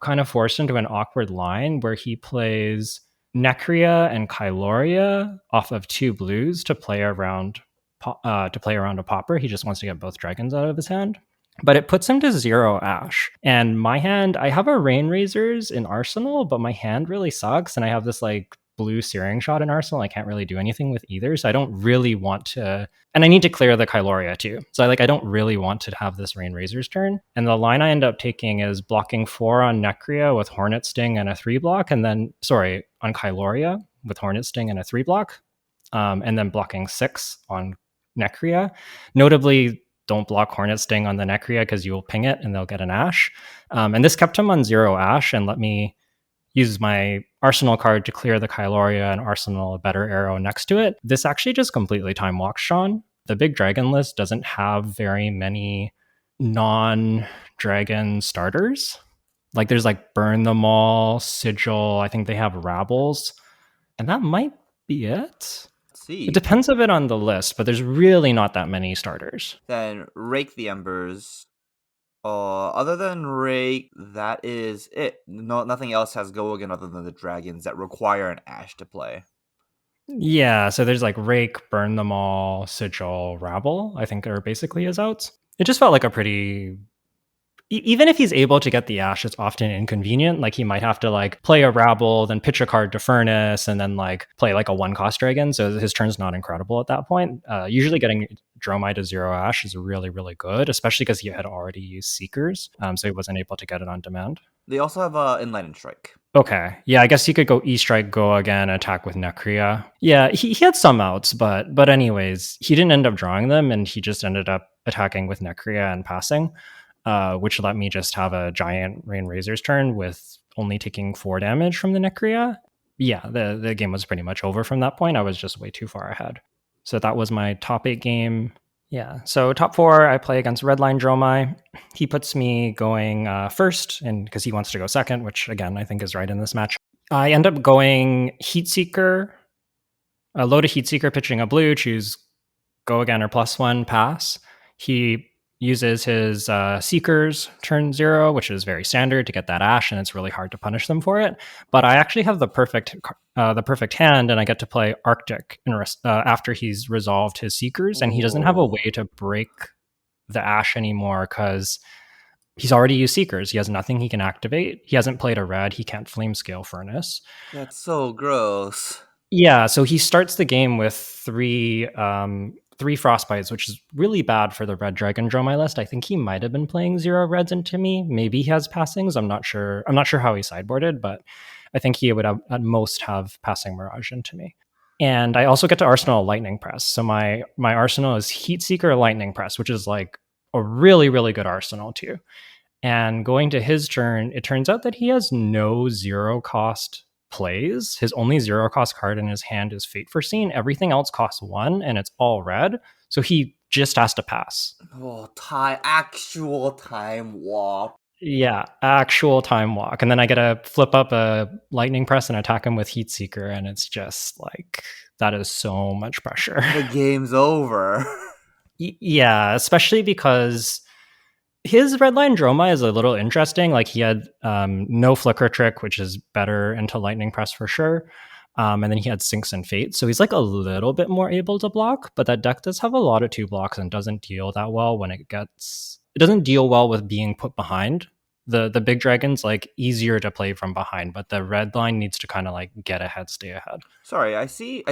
kind of forced into an awkward line where he plays Necria and Kyloria off of 2 blues to play around a popper. He just wants to get both dragons out of his hand. But it puts him to 0 ash. And my hand, I have a Rain Razors in Arsenal, but my hand really sucks. And I have this like blue Searing Shot in Arsenal. I can't really do anything with either. So I don't really want to. And I need to clear the Kyloria too. So I don't really want to have this Rain Razors turn. And the line I end up taking is blocking 4 on Necria with Hornet Sting and a 3 block. And then, on Kyloria with Hornet Sting and a 3 block. And then blocking 6 on Necria. Notably, don't block Hornet Sting on the Necria because you will ping it and they'll get an Ash. And this kept him on 0 Ash and let me use my Arsenal card to clear the Kyloria and Arsenal a better arrow next to it. This actually just completely time walks Sean. The big dragon list doesn't have very many non-dragon starters. Like there's like Burn Them All, Sigil, I think they have Rabbles. And that might be it. See. It depends a bit on the list, but there's really not that many starters. Then Rake the Embers. Other than Rake, that is it. No, nothing else has go again other than the dragons that require an Ash to play. Yeah, so there's like Rake, Burn Them All, Sigil, Rabble, I think are basically his outs. It just felt like a pretty... Even if he's able to get the Ash, it's often inconvenient. Like he might have to like play a Rabble, then pitch a card to Furnace, and then like play like a 1-cost dragon. So his turn's not incredible at that point. Usually getting Dromai to 0 Ash is really, really good, especially because he had already used Seekers. So he wasn't able to get it on demand. They also have Enlightened Strike. Okay. Yeah, I guess he could go E-Strike, go again, attack with Necria. Yeah, he had some outs, but anyways, he didn't end up drawing them, and he just ended up attacking with Necria and passing. Which let me just have a giant Rain Razors turn with only taking 4 damage from the Necria. Yeah, the game was pretty much over from that point. I was just way too far ahead. So that was my top 8 game. Yeah, so top 4, I play against Redline Dromai. He puts me going first, and because he wants to go second, which again, I think is right in this match. I end up going Heatseeker, a loaded Heatseeker, pitching a blue, choose go again or +1, pass. He uses his Seekers turn 0, which is very standard to get that Ash, and it's really hard to punish them for it. But I actually have the perfect hand, and I get to play Arctic after he's resolved his Seekers, and he doesn't have a way to break the Ash anymore because he's already used Seekers. He has nothing he can activate. He hasn't played a red. He can't Flame Scale Furnace. That's so gross. Yeah, so he starts the game with 3 Frostbites, which is really bad for the Red Dragon Dromai list. I think he might have been playing 0 reds into me. Maybe he has passings. I'm not sure how he sideboarded, but I think he would have, at most have passing Mirage into me. And I also get to Arsenal Lightning Press. So my Arsenal is Heatseeker Lightning Press, which is like a really, really good Arsenal too. And going to his turn, it turns out that he has no 0-cost plays. His only 0-cost card in his hand is Fate Foreseen. Everything else costs 1, and it's all red. So he just has to pass. Actual time walk. Yeah, actual time walk. And then I get to flip up a Lightning Press and attack him with Heatseeker, and it's just like, that is so much pressure. The game's over. Yeah, especially because his Redline Dromai is a little interesting. Like he had no Flicker Trick, which is better into Lightning Press for sure. And then he had Sinks and Fate. So he's like a little bit more able to block, but that deck does have a lot of 2 blocks and doesn't deal that well when it doesn't deal well with being put behind. The big dragon's like easier to play from behind, but the red line needs to kind of like get ahead, stay ahead. Sorry, I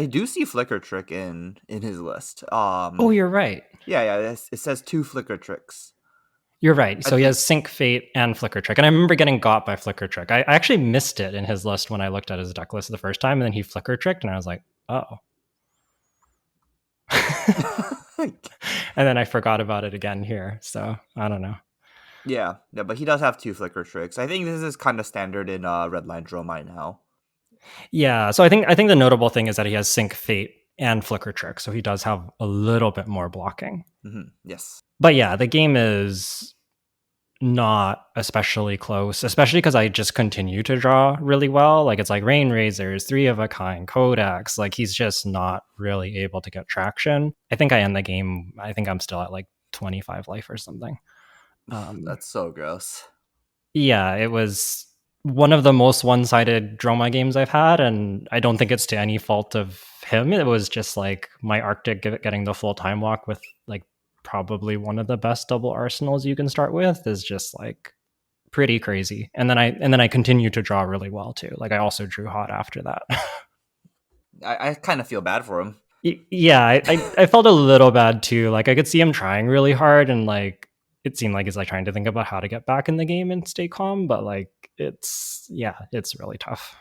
do see Flicker Trick in his list. Oh, you're right. Yeah, it says 2 Flicker Tricks. You're right. So he has Sync, Fate, and Flicker Trick. And I remember getting got by Flicker Trick. I actually missed it in his list when I looked at his deck list the first time, and then he Flicker Tricked, and I was like, oh. And then I forgot about it again here. So I don't know. Yeah, but he does have 2 Flicker Tricks. I think this is kind of standard in Redline Dromai now. Yeah, so I think the notable thing is that he has Sync, Fate, and Flicker Trick, so he does have a little bit more blocking. Mm-hmm. Yes. But yeah, the game is not especially close, especially because I just continue to draw really well. Like it's like Rain Razors, Three of a Kind, Codex. Like he's just not really able to get traction. I think I end the game. I think I'm still at like 25 life or something. Um, That's so gross. yeah, it was one of the most one-sided Droma games I've had, and I don't think it's to any fault of him. It was just like my Arctic getting the full time walk with like probably one of the best double arsenals you can start with is just like pretty crazy. And then I continued to draw really well too. Like I also drew hot after that. I kind of feel bad for him. Yeah, I felt a little bad too. Like I could see him trying really hard, and like it seemed like he's like trying to think about how to get back in the game and stay calm. But like it's really tough.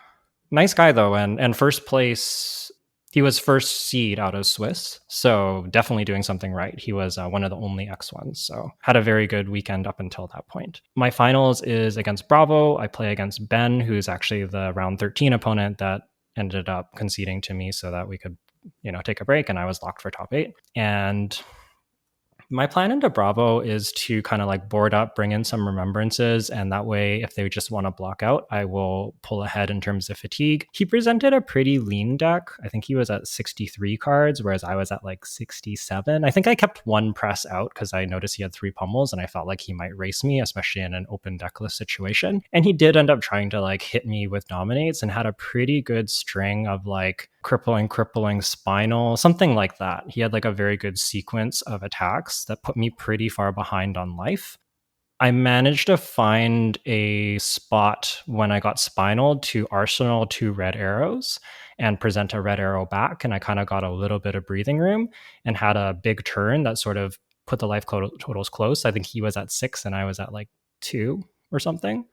Nice guy though, and first place. He was first seed out of Swiss, so definitely doing something right. He was one of the only X1s, so had a very good weekend up until that point. My finals is against Bravo. I play against Ben, who's actually the round 13 opponent that ended up conceding to me so that we could, take a break, and I was locked for top 8. And my plan into Bravo is to kind of like board up, bring in some remembrances, and that way, if they just want to block out, I will pull ahead in terms of fatigue. He presented a pretty lean deck. I think he was at 63 cards, whereas I was at like 67. I think I kept one press out because I noticed he had 3 pummels, and I felt like he might race me, especially in an open decklist situation. And he did end up trying to like hit me with dominates and had a pretty good string of like crippling, spinal, something like that. He had like a very good sequence of attacks that put me pretty far behind on life. I managed to find a spot when I got spinal to arsenal 2 red arrows and present a red arrow back. And I kind of got a little bit of breathing room and had a big turn that sort of put the life totals close. I think he was at 6 and I was at like 2 or something.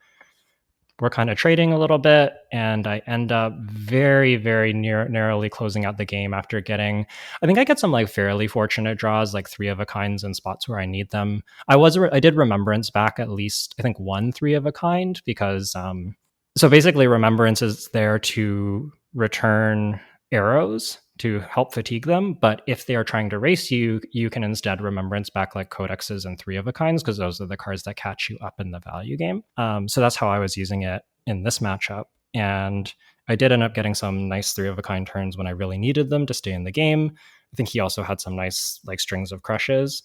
We're kind of trading a little bit, and I end up very, very narrowly closing out the game after getting, I think I get some like fairly fortunate draws, like 3 of a kinds in spots where I need them. I did remembrance back at least, I think 1 3 of a kind because, so basically remembrance is there to return arrows to help fatigue them. But if they are trying to race you, you can instead remembrance back like codexes and 3 of a kinds because those are the cards that catch you up in the value game. So that's how I was using it in this matchup. And I did end up getting some nice 3 of a kind turns when I really needed them to stay in the game. I think he also had some nice like strings of crushes.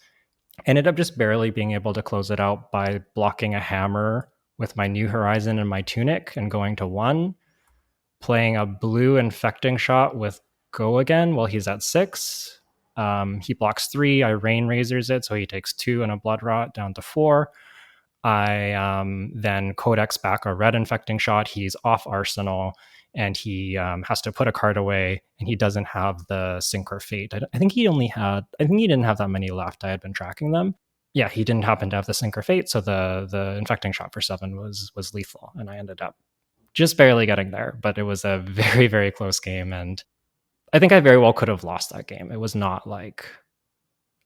Ended up just barely being able to close it out by blocking a hammer with my New Horizon and my Tunic and going to 1, playing a blue infecting shot with Go again while he's at 6. He blocks 3. I Rain Razors it, so he takes 2 and a Blood Rot down to 4. I then Codex back a red infecting shot. He's off Arsenal, and he has to put a card away, and he doesn't have the Sync or Fate. I think he didn't have that many left. I had been tracking them. Yeah, he didn't happen to have the Sync or Fate, so the infecting shot for 7 was lethal, and I ended up just barely getting there. But it was a very, very close game, and I think I very well could have lost that game. It was not like,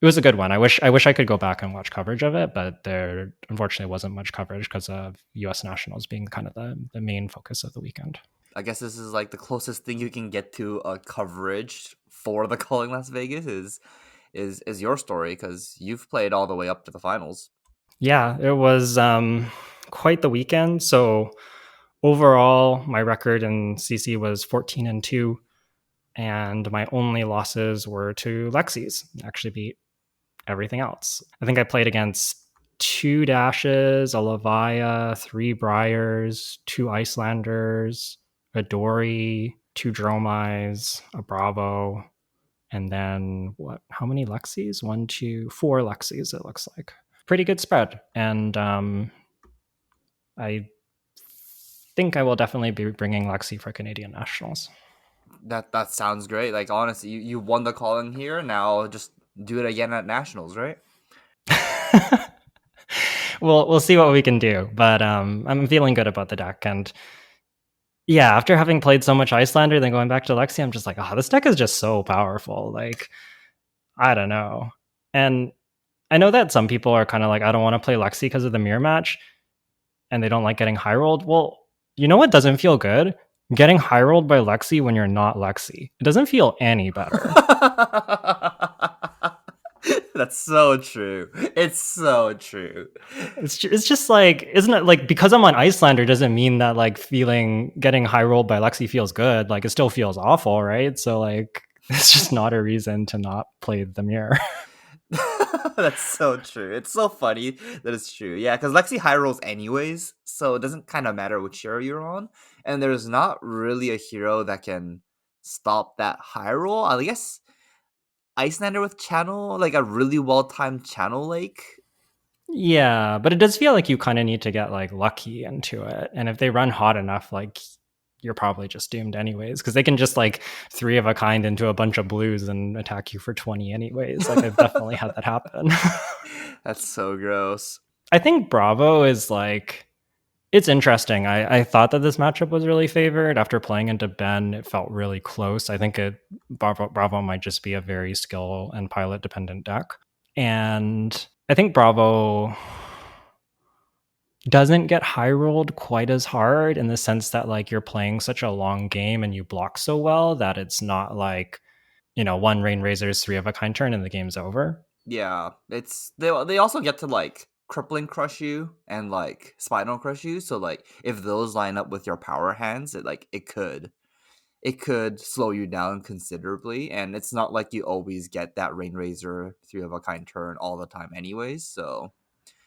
it was a good one. I wish I could go back and watch coverage of it, but there unfortunately wasn't much coverage because of U.S. Nationals being kind of the main focus of the weekend. I guess this is like the closest thing you can get to a coverage for the Calling Las Vegas is your story because you've played all the way up to the finals. Yeah, it was quite the weekend. So overall, my record in CC was 14-2, and my only losses were to Lexi's. Actually beat everything else. I think I played against 2 Dashes, a Levia, 3 Briars, 2 Icelanders, a Dory, 2 Dromais, a Bravo, and then how many Lexis? 1, 2, 4 Lexis, it looks like. Pretty good spread. And I think I will definitely be bringing Lexi for Canadian Nationals. That sounds great. Like honestly, you won the Calling here. Now just do it again at Nationals, right? We'll see what we can do, but I'm feeling good about the deck. And yeah, after having played so much Icelander, then going back to Lexi, I'm just like, oh, this deck is just so powerful. Like, I don't know. And I know that some people are kind of like, I don't want to play Lexi because of the mirror match, and they don't like getting high rolled. Well, you know what doesn't feel good? Getting high rolled by Lexi when you're not Lexi. It doesn't feel any better. That's so true. It's so true. It's just like, isn't it like, because I'm on Icelander doesn't mean that like getting high rolled by Lexi feels good. Like it still feels awful, right? So like it's just not a reason to not play the mirror. That's so true. It's so funny that it's true. Yeah, because Lexi high rolls anyways, so it doesn't kind of matter which hero you're on. And there's not really a hero that can stop that high roll. I guess Icelander with channel, like a really well timed channel lake. Yeah, but it does feel like you kind of need to get like lucky into it. And if they run hot enough, like you're probably just doomed anyways, because they can just like three of a kind into a bunch of blues and attack you for 20 anyways. Like I've definitely had that happen. That's so gross. I think Bravo is like, it's interesting. I thought that this matchup was really favored. After playing into Ben, it felt really close. I think Bravo might just be a very skill and pilot dependent deck. And I think Bravo doesn't get high rolled quite as hard, in the sense that like you're playing such a long game and you block so well that it's not like, one Rain Razor's three of a kind turn and the game's over. Yeah, it's they also get to like crippling crush you and like spinal crush you. So like if those line up with your power hands, it could slow you down considerably. And it's not like you always get that Rain Razor three of a kind turn all the time, anyways. So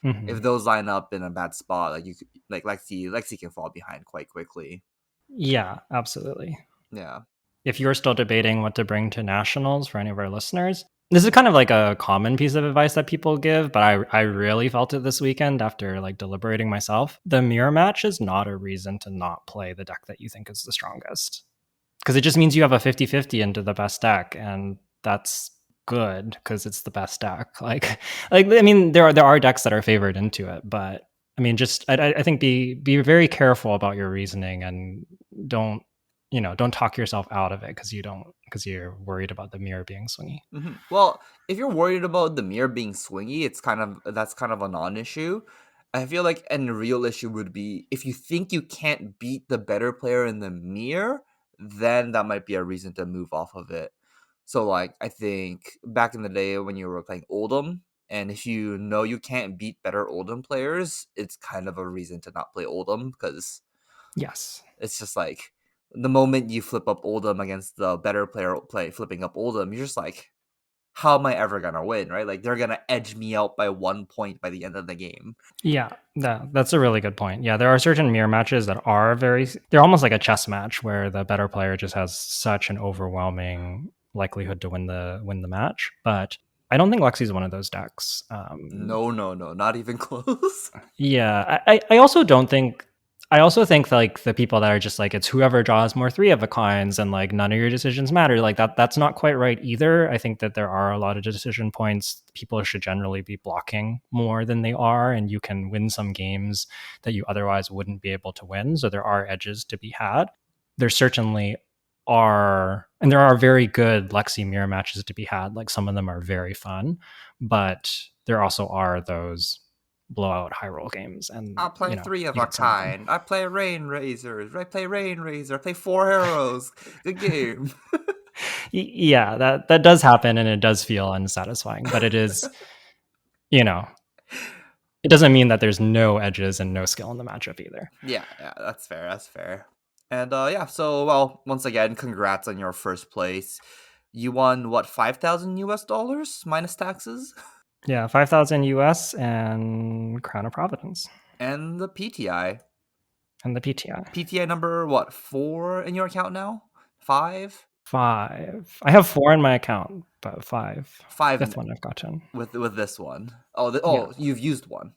if Mm-hmm. those line up in a bad spot, like like Lexi can fall behind quite quickly. Yeah, absolutely. Yeah. If you're still debating what to bring to nationals, for any of our listeners, this is kind of like a common piece of advice that people give, but I really felt it this weekend after like deliberating myself. The mirror match is not a reason to not play the deck that you think is the strongest, because it just means you have a 50-50 into the best deck, and that's good because it's the best deck. Like I mean, there are decks that are favored into it, but I mean, just I think be very careful about your reasoning, and don't don't talk yourself out of it because you're worried about the mirror being swingy. Well, if you're worried about the mirror being swingy, that's kind of a non-issue. I feel like a real issue would be if you think you can't beat the better player in the mirror, then that might be a reason to move off of it. So like I think back in the day when you were playing Oldham, and if you know you can't beat better Oldham players, it's kind of a reason to not play Oldham, because Yes. it's just like the moment you flip up Oldham against the better player flipping up Oldham, you're just like, how am I ever gonna win, right? Like they're gonna edge me out by 1 point by the end of the game. Yeah, that's a really good point. Yeah, there are certain mirror matches that are they're almost like a chess match where the better player just has such an overwhelming likelihood to win the match. But I don't think Lexi's one of those decks. No, no, no, not even close. Yeah, I also don't think. I also think like the people that are just like, it's whoever draws more three of a kinds and like none of your decisions matter, like that's not quite right either. I think that there are a lot of decision points people should generally be blocking more than they are, and you can win some games that you otherwise wouldn't be able to win. So there are edges to be had. There certainly are, and there are very good Lexi mirror matches to be had. Like some of them are very fun, but there also are those blowout high roll games, and I play three of you a get some of them. kind. I play Rain Razors. I play Rain Razor. I play four arrows. Good game. Yeah, that does happen, and it does feel unsatisfying, but it is, you know it doesn't mean that there's no edges and no skill in the matchup either. Yeah, yeah, that's fair. That's fair. And yeah, so well, once again, congrats on your first place. You won what, 5,000 US dollars minus taxes, Yeah, 5,000 US and Crown of Providence and the PTI. and the PTI. PTI number what, 4 in your account now? 5? 5. I have 4 in my account, but 5. 5 Fifth one I've gotten. with this one. Oh, Yeah. you've used one.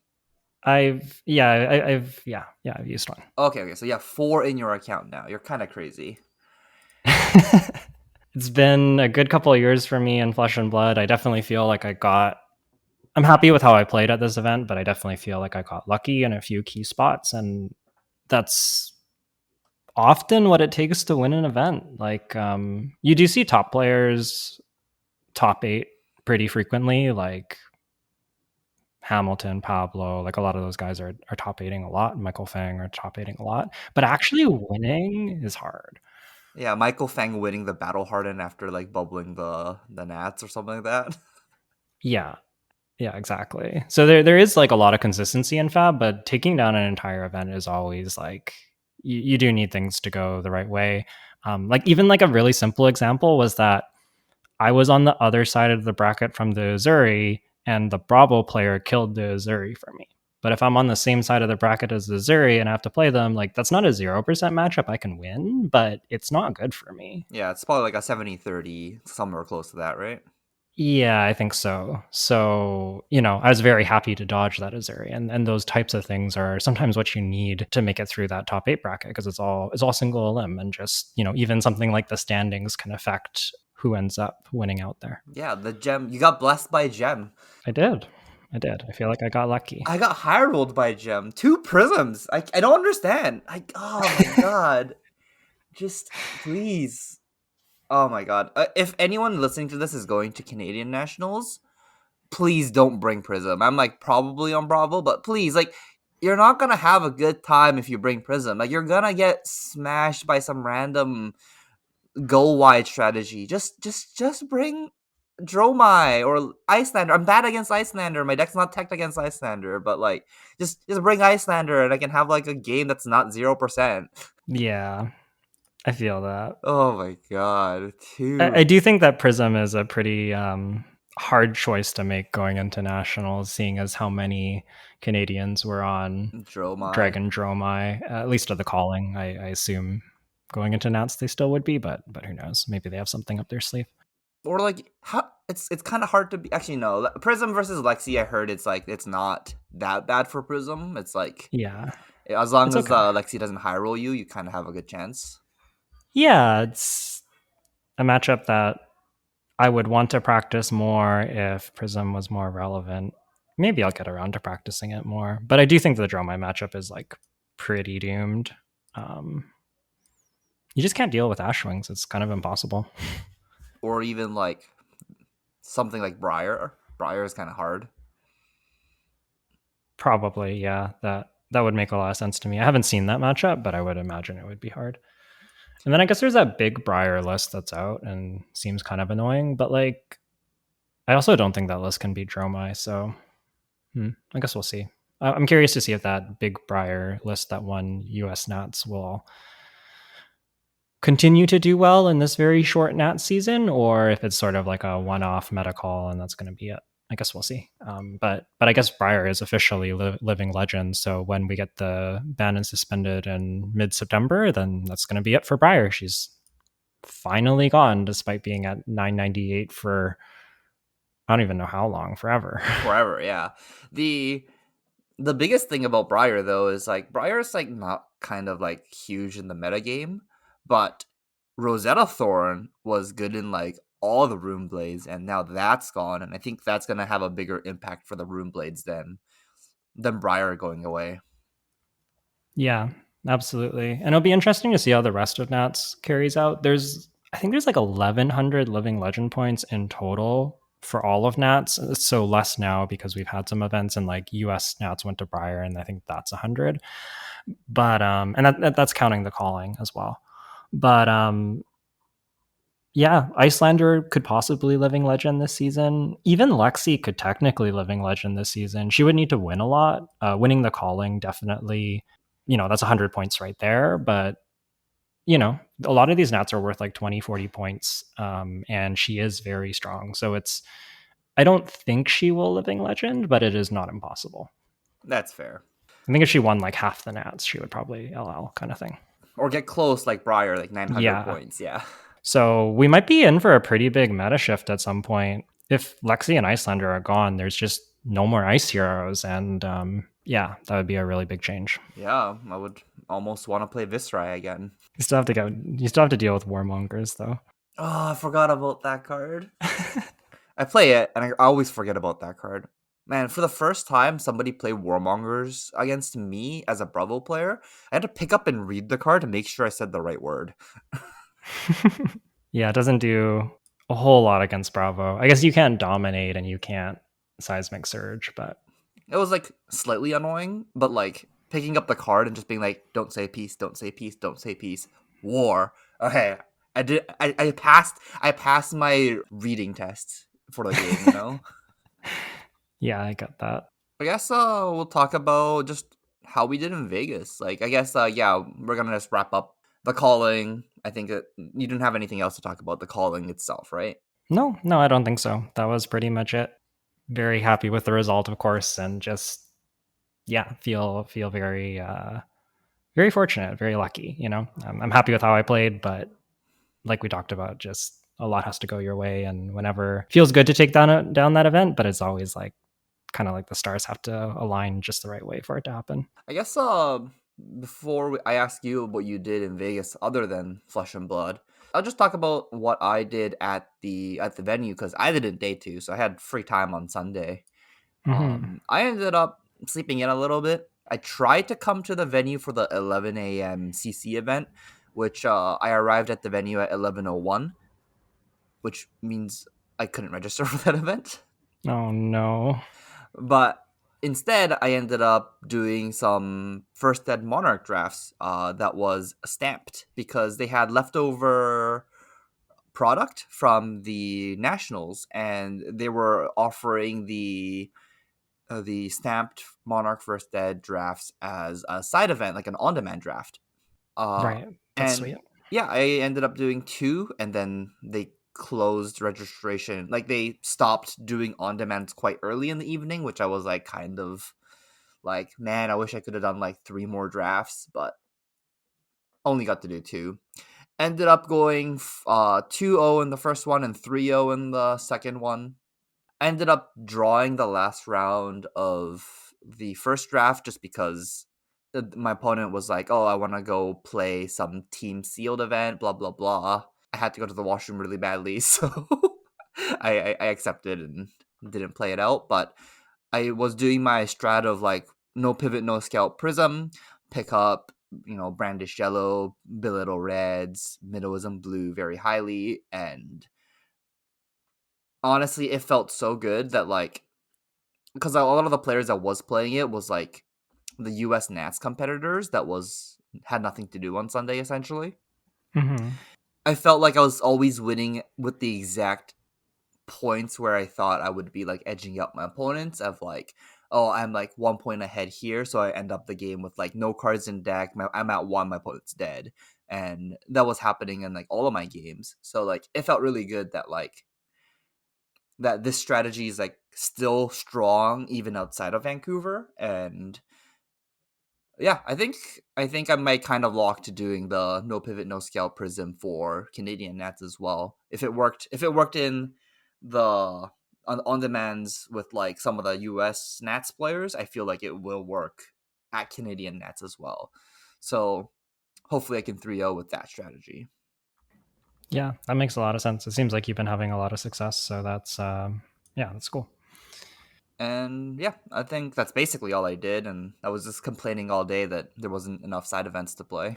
I've used one. Okay, okay. So yeah, 4 in your account now. You're kind of crazy. It's been a good couple of years for me in Flesh and Blood. I definitely feel like I'm happy with how I played at this event, but I definitely feel like I got lucky in a few key spots, and that's often what it takes to win an event. Like you do see top players top 8 pretty frequently, like Hamilton, Pablo, like a lot of those guys are top 8ing a lot. Michael Fang are top 8ing a lot, but actually winning is hard. Yeah, Michael Fang winning the Battle Harden after like bubbling the Nats or something like that. Yeah. Yeah, exactly. So there is like a lot of consistency in Fab, but taking down an entire event is always like you do need things to go the right way. Like even like a really simple example was that I was on the other side of the bracket from the Uzuri, and the Bravo player killed the Uzuri for me. But if I'm on the same side of the bracket as the Uzuri and I have to play them, like that's not a 0% matchup I can win, but it's not good for me. Yeah, it's probably like a 70-30, somewhere close to that, right? Yeah, I think so. So, I was very happy to dodge that Azuri. And those types of things are sometimes what you need to make it through that top eight bracket because it's all single elim and just, even something like the standings can affect who ends up winning out there. Yeah, the gem. You got blessed by gem. I did. I did. I feel like I got lucky. I got high rolled by gem. 2 prisms. I don't understand. Oh my god. Just please. Oh my god. If anyone listening to this is going to Canadian Nationals, please don't bring Prism. I'm like probably on Bravo, but please, like, you're not gonna have a good time if you bring Prism. Like, you're gonna get smashed by some random go wide strategy. Just bring Dromai or Icelander. I'm bad against Icelander. My deck's not teched against Icelander, but like, just bring Icelander, and I can have like a game that's not 0%. Yeah, I feel that. Oh my god, I two do think that Prism is a pretty hard choice to make going into nationals, seeing as how many Canadians were on Dromai. Dragon Dromai, at least of the calling. I assume going into Nats they still would be, but who knows? Maybe they have something up their sleeve. Or like how it's kind of hard to be actually no Prism versus Lexi. I heard it's like it's not that bad for Prism. It's like Yeah, as long it's as okay. Lexi doesn't high roll you, you kind of have a good chance. Yeah, it's a matchup that I would want to practice more if Prism was more relevant. Maybe I'll get around to practicing it more, but I do think the Dromai matchup is like pretty doomed. Um, you just can't deal with Ashwings. It's kind of impossible. Or even like something like Briar. Briar is kind of hard. Probably, yeah. That would make a lot of sense to me. I haven't seen that matchup, but I would imagine it would be hard. And then I guess there's that big Briar list that's out and seems kind of annoying, but like I also don't think that list can beat Dromai, so I guess we'll see. I'm curious to see if that big Briar list that won US Nats will continue to do well in this very short Nats season, or if it's sort of like a one-off meta call and that's going to be it. I guess we'll see. But I guess Briar is officially living legend. So when we get the ban and suspended in mid September, then that's going to be it for Briar. She's finally gone, despite being at 998 for I don't even know how long, forever. Forever, yeah. The biggest thing about Briar though is like Briar's like not kind of like huge in the metagame, but Rosetta Thorn was good in like all the Rune Blades, and now that's gone, and I think that's gonna have a bigger impact for the Rune Blades than Briar going away. Yeah, absolutely. And it'll be interesting to see how the rest of Nats carries out. I think there's like 1,100 living legend points in total for all of Nats. So less now because we've had some events and like US Nats went to Briar and I think that's 100. But and that's counting the calling as well. But yeah, Icelander could possibly living legend this season. Even Lexi could technically living legend this season. She would need to win a lot. Winning the calling definitely, that's 100 points right there. But, a lot of these Nats are worth like 20, 40 points. And she is very strong. So I don't think she will living legend, but it is not impossible. That's fair. I think if she won like half the Nats, she would probably LL kind of thing. Or get close like Briar, like 900 Yeah. points. Yeah. So we might be in for a pretty big meta shift at some point. If Lexi and Icelander are gone, there's just no more ice heroes. And yeah, that would be a really big change. Yeah, I would almost want to play Viscerai again. You still have to deal with Warmongers though. Oh, I forgot about that card. I play it, and I always forget about that card. Man, for the first time somebody played Warmongers against me as a Bravo player, I had to pick up and read the card to make sure I said the right word. Yeah, it doesn't do a whole lot against Bravo. I guess you can't dominate and you can't seismic surge, but It was like slightly annoying, but like picking up the card and just being like, "Don't say peace, don't say peace, don't say peace." War. Okay, I did. I passed. I passed my reading test for the game. Yeah, I get that. I guess we'll talk about just how we did in Vegas. Like I guess yeah, we're gonna just wrap up the calling. I think that you didn't have anything else to talk about the calling itself, right? No, no, I don't think so. That was pretty much it. Very happy with the result, of course, and just yeah, feel very very fortunate, very lucky. You know, I'm happy with how I played, but like we talked about, just a lot has to go your way, and whenever feels good to take down that event, but it's always like kind of like the stars have to align just the right way for it to happen. I guess before I ask you what you did in Vegas other than Flesh and Blood, I'll just talk about what I did at the venue because I did it day two, so I had free time on Sunday. Hmm. I ended up sleeping in a little bit. I tried to come to the venue for the 11 a.m. CC event, which I arrived at the venue at 11:01, which means I couldn't register for that event. Oh no. But instead, I ended up doing some First Ed Monarch drafts that was stamped because they had leftover product from the Nationals and they were offering the stamped Monarch First Ed drafts as a side event, like an on-demand draft. Uh, Right. That's and sweet. yeah, I ended up doing two, and then they closed registration. Like they stopped doing on-demands quite early in the evening, which I was like kind of like, man, I wish I could have done like three more drafts, but only got to do two. Ended up going 2-0 in the first one and 3-0 in the second one. I ended up drawing the last round of the first draft just because my opponent was like, "Oh, I want to go play some team sealed event, blah blah blah." I had to go to the washroom really badly, so I accepted and didn't play it out. But I was doing my strat of like no pivot, no scout prism, pick up, brandish yellow, belittle reds, minnowism blue very highly, and honestly, it felt so good that like because a lot of the players that was playing it was like the U.S. Nats competitors that was had nothing to do on Sunday essentially. Hmm. I felt like I was always winning with the exact points where I thought I would be like edging up my opponents of like, oh, I'm like 1 point ahead here, so I end up the game with like no cards in deck. I'm at one, my opponent's dead, and that was happening in like all of my games. So like it felt really good that like that this strategy is like still strong even outside of Vancouver, and yeah, I think I might kind of lock to doing the no pivot, no scale prism for Canadian Nats as well. If it worked in the on demands with like some of the US Nats players, I feel like it will work at Canadian Nats as well. So hopefully I can 3-0 with that strategy. Yeah, that makes a lot of sense. It seems like you've been having a lot of success, so that's yeah, that's cool. And yeah, I think that's basically all I did, and I was just complaining all day that there wasn't enough side events to play.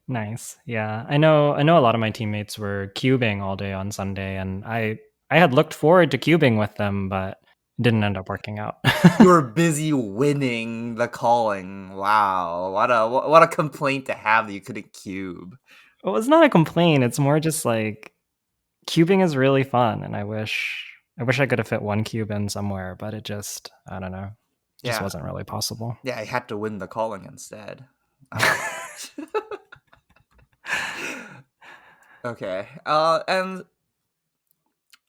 Nice. Yeah. I know a lot of my teammates were cubing all day on Sunday, and I had looked forward to cubing with them, but it didn't end up working out. You were busy winning the calling. Wow, what a complaint to have that you couldn't cube. Well, it's not a complaint. It's more just like cubing is really fun, and I wish I could have fit one cube in somewhere, but it just I don't know, just Yeah, wasn't really possible. yeah, I had to win the calling instead. Ah. Okay. And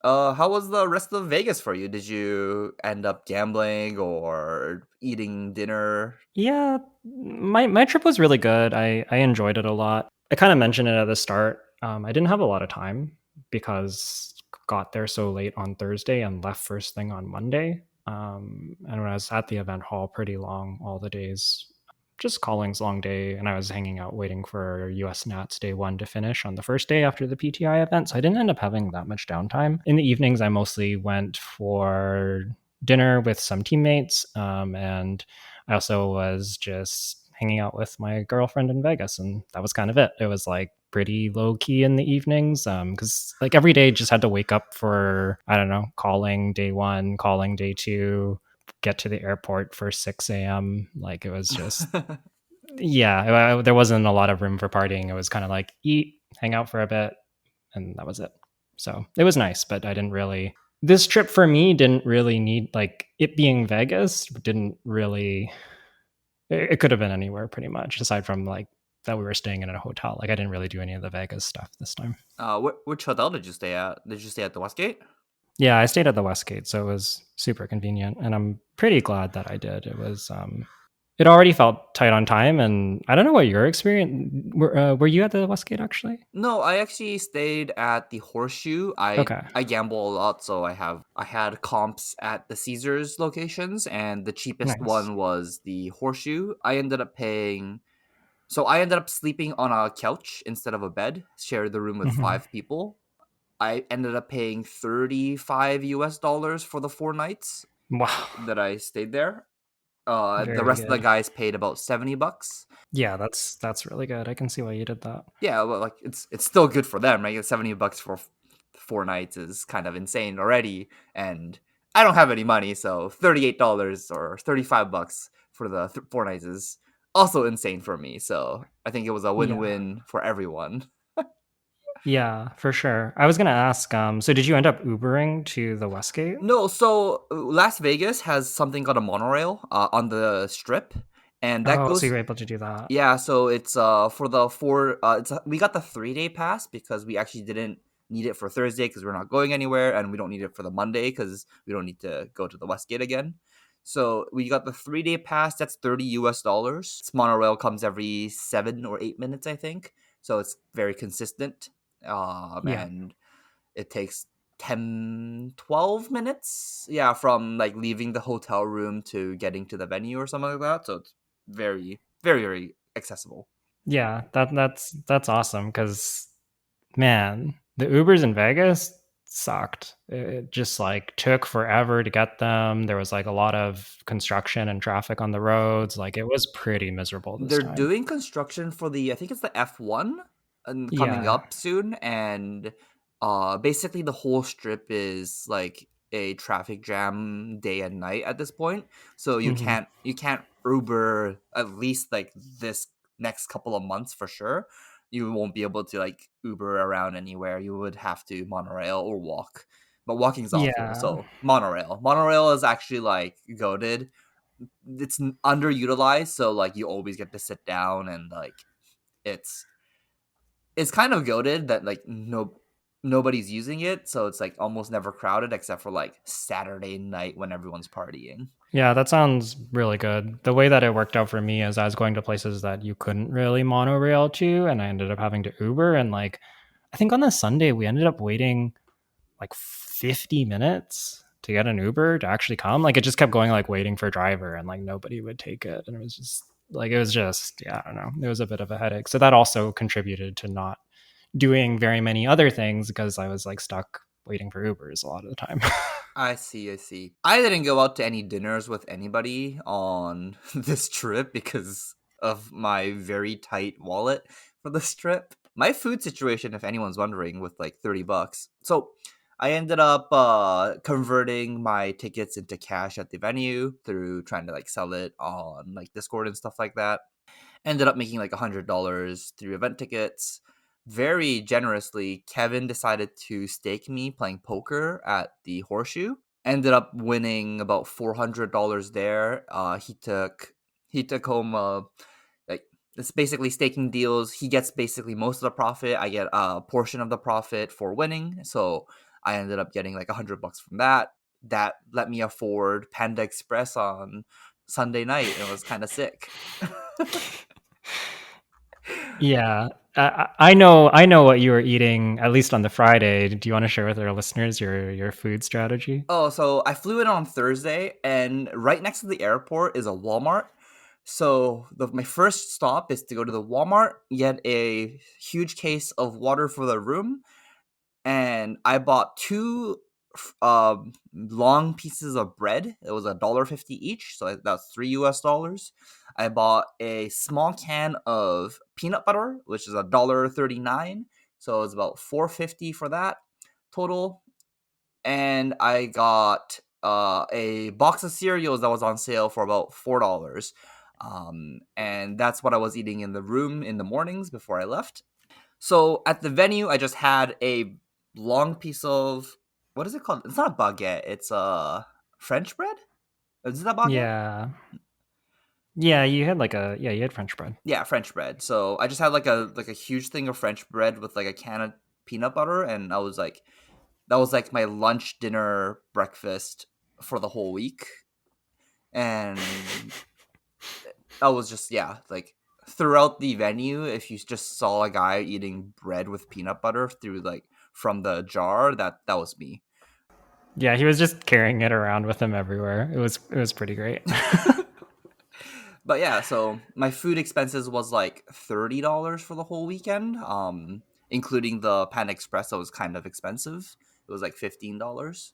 how was the rest of Vegas for you? Did you end up gambling or eating dinner? Yeah, my trip was really good. I enjoyed it a lot. I kind of mentioned it at the start. I didn't have a lot of time because got there so late on Thursday and left first thing on Monday. And when I was at the event hall, pretty long all the days. Just calling's long day, and I was hanging out waiting for US Nats day one to finish on the first day after the PTI event. So I didn't end up having that much downtime. In the evenings, I mostly went for dinner with some teammates, and I also was just hanging out with my girlfriend in Vegas, and that was kind of it. It was like pretty low key in the evenings because like every day just had to wake up for I don't know, calling day one, calling day two, get to the airport for 6 a.m. Like it was just yeah, there wasn't a lot of room for partying. It was kind of like eat, hang out for a bit, and that was it. So it was nice, but I didn't really. this trip for me didn't really need, like, it being Vegas didn't really, it could have been anywhere pretty much, aside from like that we were staying in a hotel. Like I didn't really do any of the Vegas stuff this time. Which hotel did you stay at? Did you stay at the Westgate? Yeah, I stayed at the Westgate, so it was super convenient, and I'm pretty glad that I did. It already felt tight on time, and I don't know what your experience. Were you at the Westgate actually? No, I actually stayed at the Horseshoe. I Okay, I gamble a lot, so I had comps at the Caesars locations, and the cheapest nice. one was the Horseshoe. I ended up sleeping on a couch instead of a bed. Shared the room with Hmm. 5 people. I ended up paying $35 for the 4 nights Wow, that I stayed there. The very rest of the good. guys paid about $70. Yeah, that's really good. I can see why you did that. Yeah, well, like it's still good for them, right? $70 for 4 nights is kind of insane already, and I don't have any money, so $38 or $35 for the 4 nights is also insane for me. So I think it was a Yeah. win-win for everyone. Yeah, for sure. I was gonna ask, so did you end up Ubering to the Westgate? No, so Las Vegas has something called a monorail on the strip, and that Oh, so you goes. were able to do that. Yeah, so it's for the four. We got the 3 day pass because we actually didn't need it for Thursday because we're not going anywhere, and we don't need it for the Monday because we don't need to go to the Westgate again. So we got the 3 day pass. That's $30. This monorail comes every 7 or 8 minutes, I think. So it's very consistent, Yeah. and it takes 10-12 minutes, yeah, from like leaving the hotel room to getting to the venue or something like that. So it's very, very, very accessible. Yeah, that's awesome because, man, the Ubers in Vegas sucked. It just like took forever to get them. There was like a lot of construction and traffic on the roads. Like it was pretty miserable this They're time. doing construction for the, I think it's the F1 and coming Yeah. up soon, and basically the whole strip is like a traffic jam day and night at this point. So Hmm. you can't Uber at least like this next couple of months for sure. You won't be able to like Uber around anywhere. You would have to monorail or walk. But walking's awful. Yeah. So monorail. Monorail is actually like goaded. It's underutilized, so like you always get to sit down, and like it's it's kind of goaded that like nobody's using it, so it's like almost never crowded except for like Saturday night when everyone's partying. Yeah, that sounds really good. The way that it worked out for me is I was going to places that you couldn't really monorail to, and I ended up having to Uber. And like, I think on the Sunday, we ended up waiting like 50 minutes to get an Uber to actually come. Like, it just kept going, like, waiting for a driver, and like nobody would take it. And it was just, yeah, I don't know. It was a bit of a headache. So that also contributed to not doing very many other things because I was like stuck waiting for Ubers a lot of the time. I see, I see. I didn't go out to any dinners with anybody on this trip because of my very tight wallet for this trip. My food situation, if anyone's wondering, with like $30. So I ended up converting my tickets into cash at the venue through trying to like sell it on like Discord and stuff like that. Ended up making like $100 through event tickets. Very generously, Kevin decided to stake me playing poker at the Horseshoe. Ended up winning about $400 there. He took home like it's basically staking deals. He gets basically most of the profit. I get a portion of the profit for winning. So I ended up getting like $100 from that. That let me afford Panda Express on Sunday night. It was kind of sick. Yeah. I know what you were eating, at least on the Friday. Do you want to share with our listeners your food strategy? Oh, so I flew in on Thursday, and right next to the airport is a Walmart. So my first stop is to go to the Walmart, get a huge case of water for the room, and I bought two long pieces of bread. It was $1.50 each, so that's $3. I bought a small can of peanut butter, which is $1.39, so it's about $4.50 for that total. And I got a box of cereals that was on sale for about $4. And that's what I was eating in the room in the mornings before I left. So at the venue, I just had a long piece of what is it called? It's not a baguette. It's a French bread. Is it a baguette? Yeah. Yeah, you had you had French bread. Yeah, French bread. So I just had like a huge thing of French bread with like a can of peanut butter, and I was like, that was like my lunch, dinner, breakfast for the whole week, and I was just like throughout the venue, if you just saw a guy eating bread with peanut butter through like from the jar, that was me. Yeah, he was just carrying it around with him everywhere. It was pretty great. But yeah, so my food expenses was like $30 for the whole weekend, including the Pan Express. That was kind of expensive. It was like $15.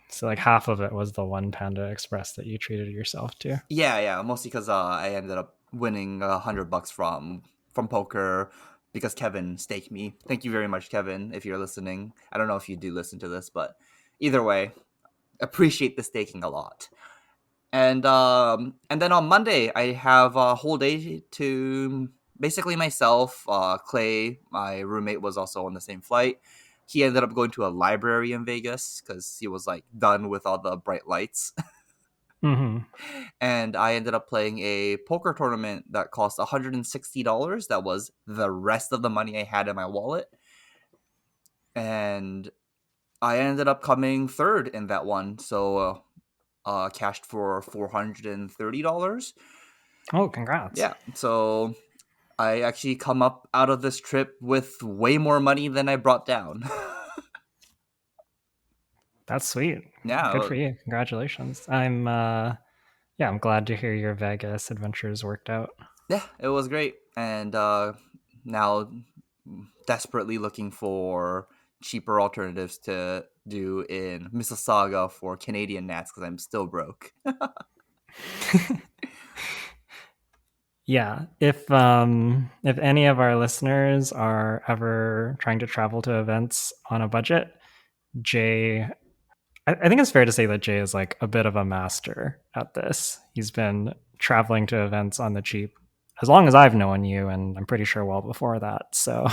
So like half of it was the one Panda Express that you treated yourself to. Yeah, mostly because I ended up winning $100 from poker because Kevin staked me. Thank you very much, Kevin, if you're listening. I don't know if you do listen to this, but either way, appreciate the staking a lot. And then on Monday I have a whole day to basically myself. Clay, my roommate, was also on the same flight. He ended up going to a library in Vegas because he was like done with all the bright lights. Mm-hmm. And I ended up playing a poker tournament that cost $160. That was the rest of the money I had in my wallet. And I ended up coming third in that one. So cashed for $430. Oh, congrats. Yeah. So I actually come up out of this trip with way more money than I brought down. That's sweet. Good Yeah. for you. Congratulations. I'm glad to hear your Vegas adventures worked out. Yeah, it was great. And now desperately looking for cheaper alternatives to do in Mississauga for Canadian Nats because I'm still broke. Yeah, if any of our listeners are ever trying to travel to events on a budget, Jay, I think it's fair to say that Jay is like a bit of a master at this. He's been traveling to events on the cheap as long as I've known you, and I'm pretty sure well before that. So,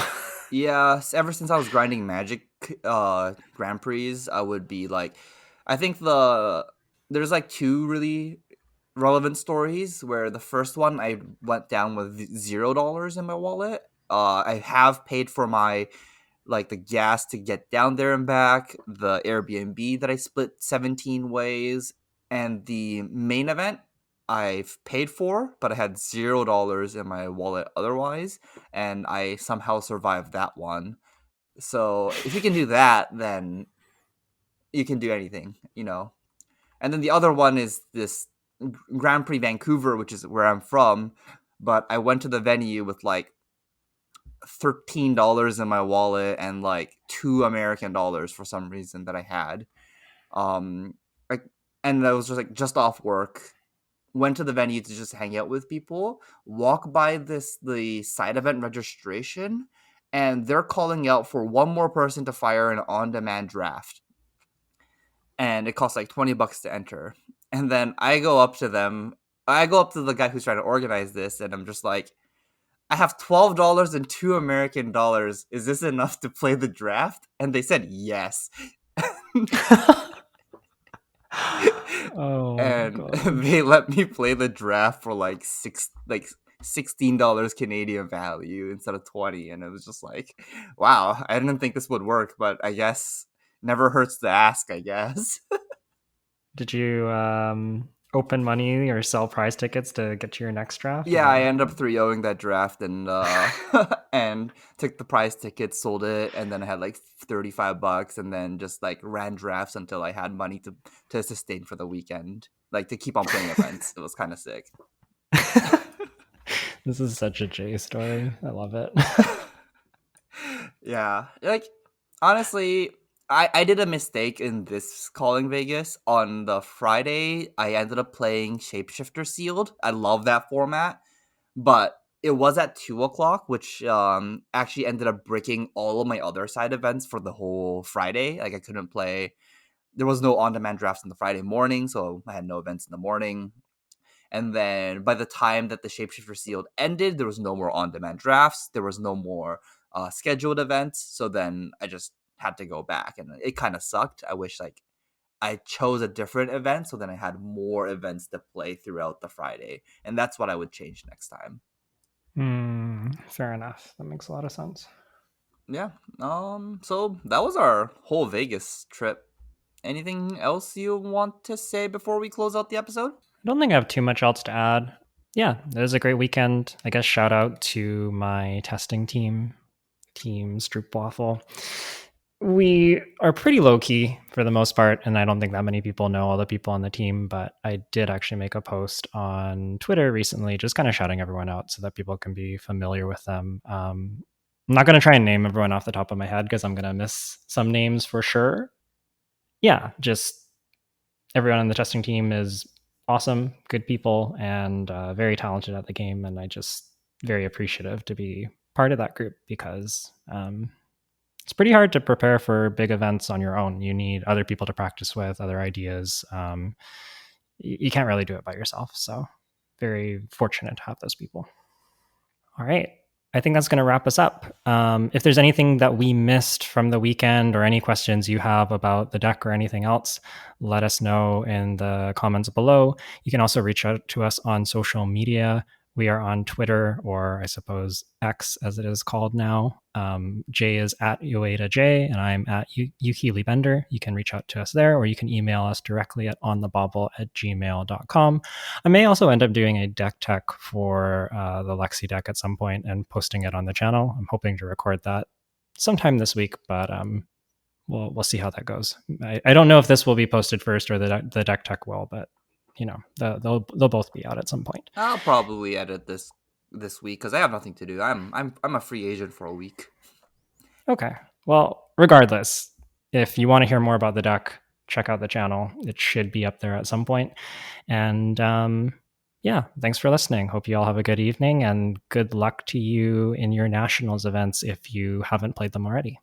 Yeah, ever since I was grinding Magic Grand Prix, I would be like, I think there's like two really relevant stories where the first one I went down with $0 in my wallet. I have paid for my like the gas to get down there and back, the Airbnb that I split 17 ways, and the main event I've paid for, but I had $0 in my wallet otherwise, and I somehow survived that one. So if you can do that, then you can do anything. And then the other one is this Grand Prix Vancouver, which is where I'm from, but I went to the venue with like $13 in my wallet and like $2 American for some reason that I had. Like, and I was just like just off work. Went to the venue to just hang out with people. Walk by the side event registration, and they're calling out for one more person to fire an on-demand draft, and it costs like $20 to enter. And then I go up to them. I go up to the guy who's trying to organize this, and I'm just like, I have $12 and $2 American. Is this enough to play the draft? And they said yes. oh my And god. they let me play the draft for like $16 Canadian value instead of 20. And it was just like, wow, I didn't think this would work, but I guess never hurts to ask, I guess. Did you open money or sell prize tickets to get to your next draft? Is Yeah, that I what ended up happened? 3-0ing that draft and and took the prize ticket, sold it, and then I had like $35 and then just like ran drafts until I had money to sustain for the weekend. Like to keep on playing events. It was kind of sick. This is such a Jay story. I love it. Yeah. Like honestly, I did a mistake in this calling Vegas. On the Friday, I ended up playing Shapeshifter Sealed. I love that format, but it was at 2 o'clock, which actually ended up breaking all of my other side events for the whole Friday. Like I couldn't play. There was no on-demand drafts on the Friday morning, so I had no events in the morning. And then by the time that the Shapeshifter Sealed ended, there was no more on-demand drafts. There was no more scheduled events. So then I just had to go back, and it kind of sucked. I wish like I chose a different event so then I had more events to play throughout the Friday, and that's what I would change next time. Fair enough. That makes a lot of sense. Yeah. So that was our whole Vegas trip. Anything else you want to say before we close out the episode? I don't think I have too much else to add. Yeah, it was a great weekend. I guess shout out to my testing team, Team Stroopwafel. We are pretty low key for the most part, and I don't think that many people know all the people on the team, but I did actually make a post on Twitter recently, just kind of shouting everyone out so that people can be familiar with them. I'm not going to try and name everyone off the top of my head because I'm going to miss some names for sure. Yeah, just everyone on the testing team is awesome, good people, and very talented at the game. And I just very appreciative to be part of that group because it's pretty hard to prepare for big events on your own. You need other people to practice with, other ideas. You can't really do it by yourself. So very fortunate to have those people. All right. I think that's going to wrap us up. If there's anything that we missed from the weekend or any questions you have about the deck or anything else, let us know in the comments below. You can also reach out to us on social media. We are on Twitter, or I suppose X as it is called now. Jay is at UAdaJ, and I'm at Yuki Liebender. You can reach out to us there, or you can email us directly at onthebauble@gmail.com. I may also end up doing a deck tech for the Lexi deck at some point and posting it on the channel. I'm hoping to record that sometime this week, but we'll see how that goes. I don't know if this will be posted first or the deck tech will, but they'll both be out at some point. I'll probably edit this week because I have nothing to do. I'm a free agent for a week. Okay. Well, regardless, if you want to hear more about the deck, check out the channel. It should be up there at some point. And yeah, thanks for listening. Hope you all have a good evening and good luck to you in your nationals events if you haven't played them already.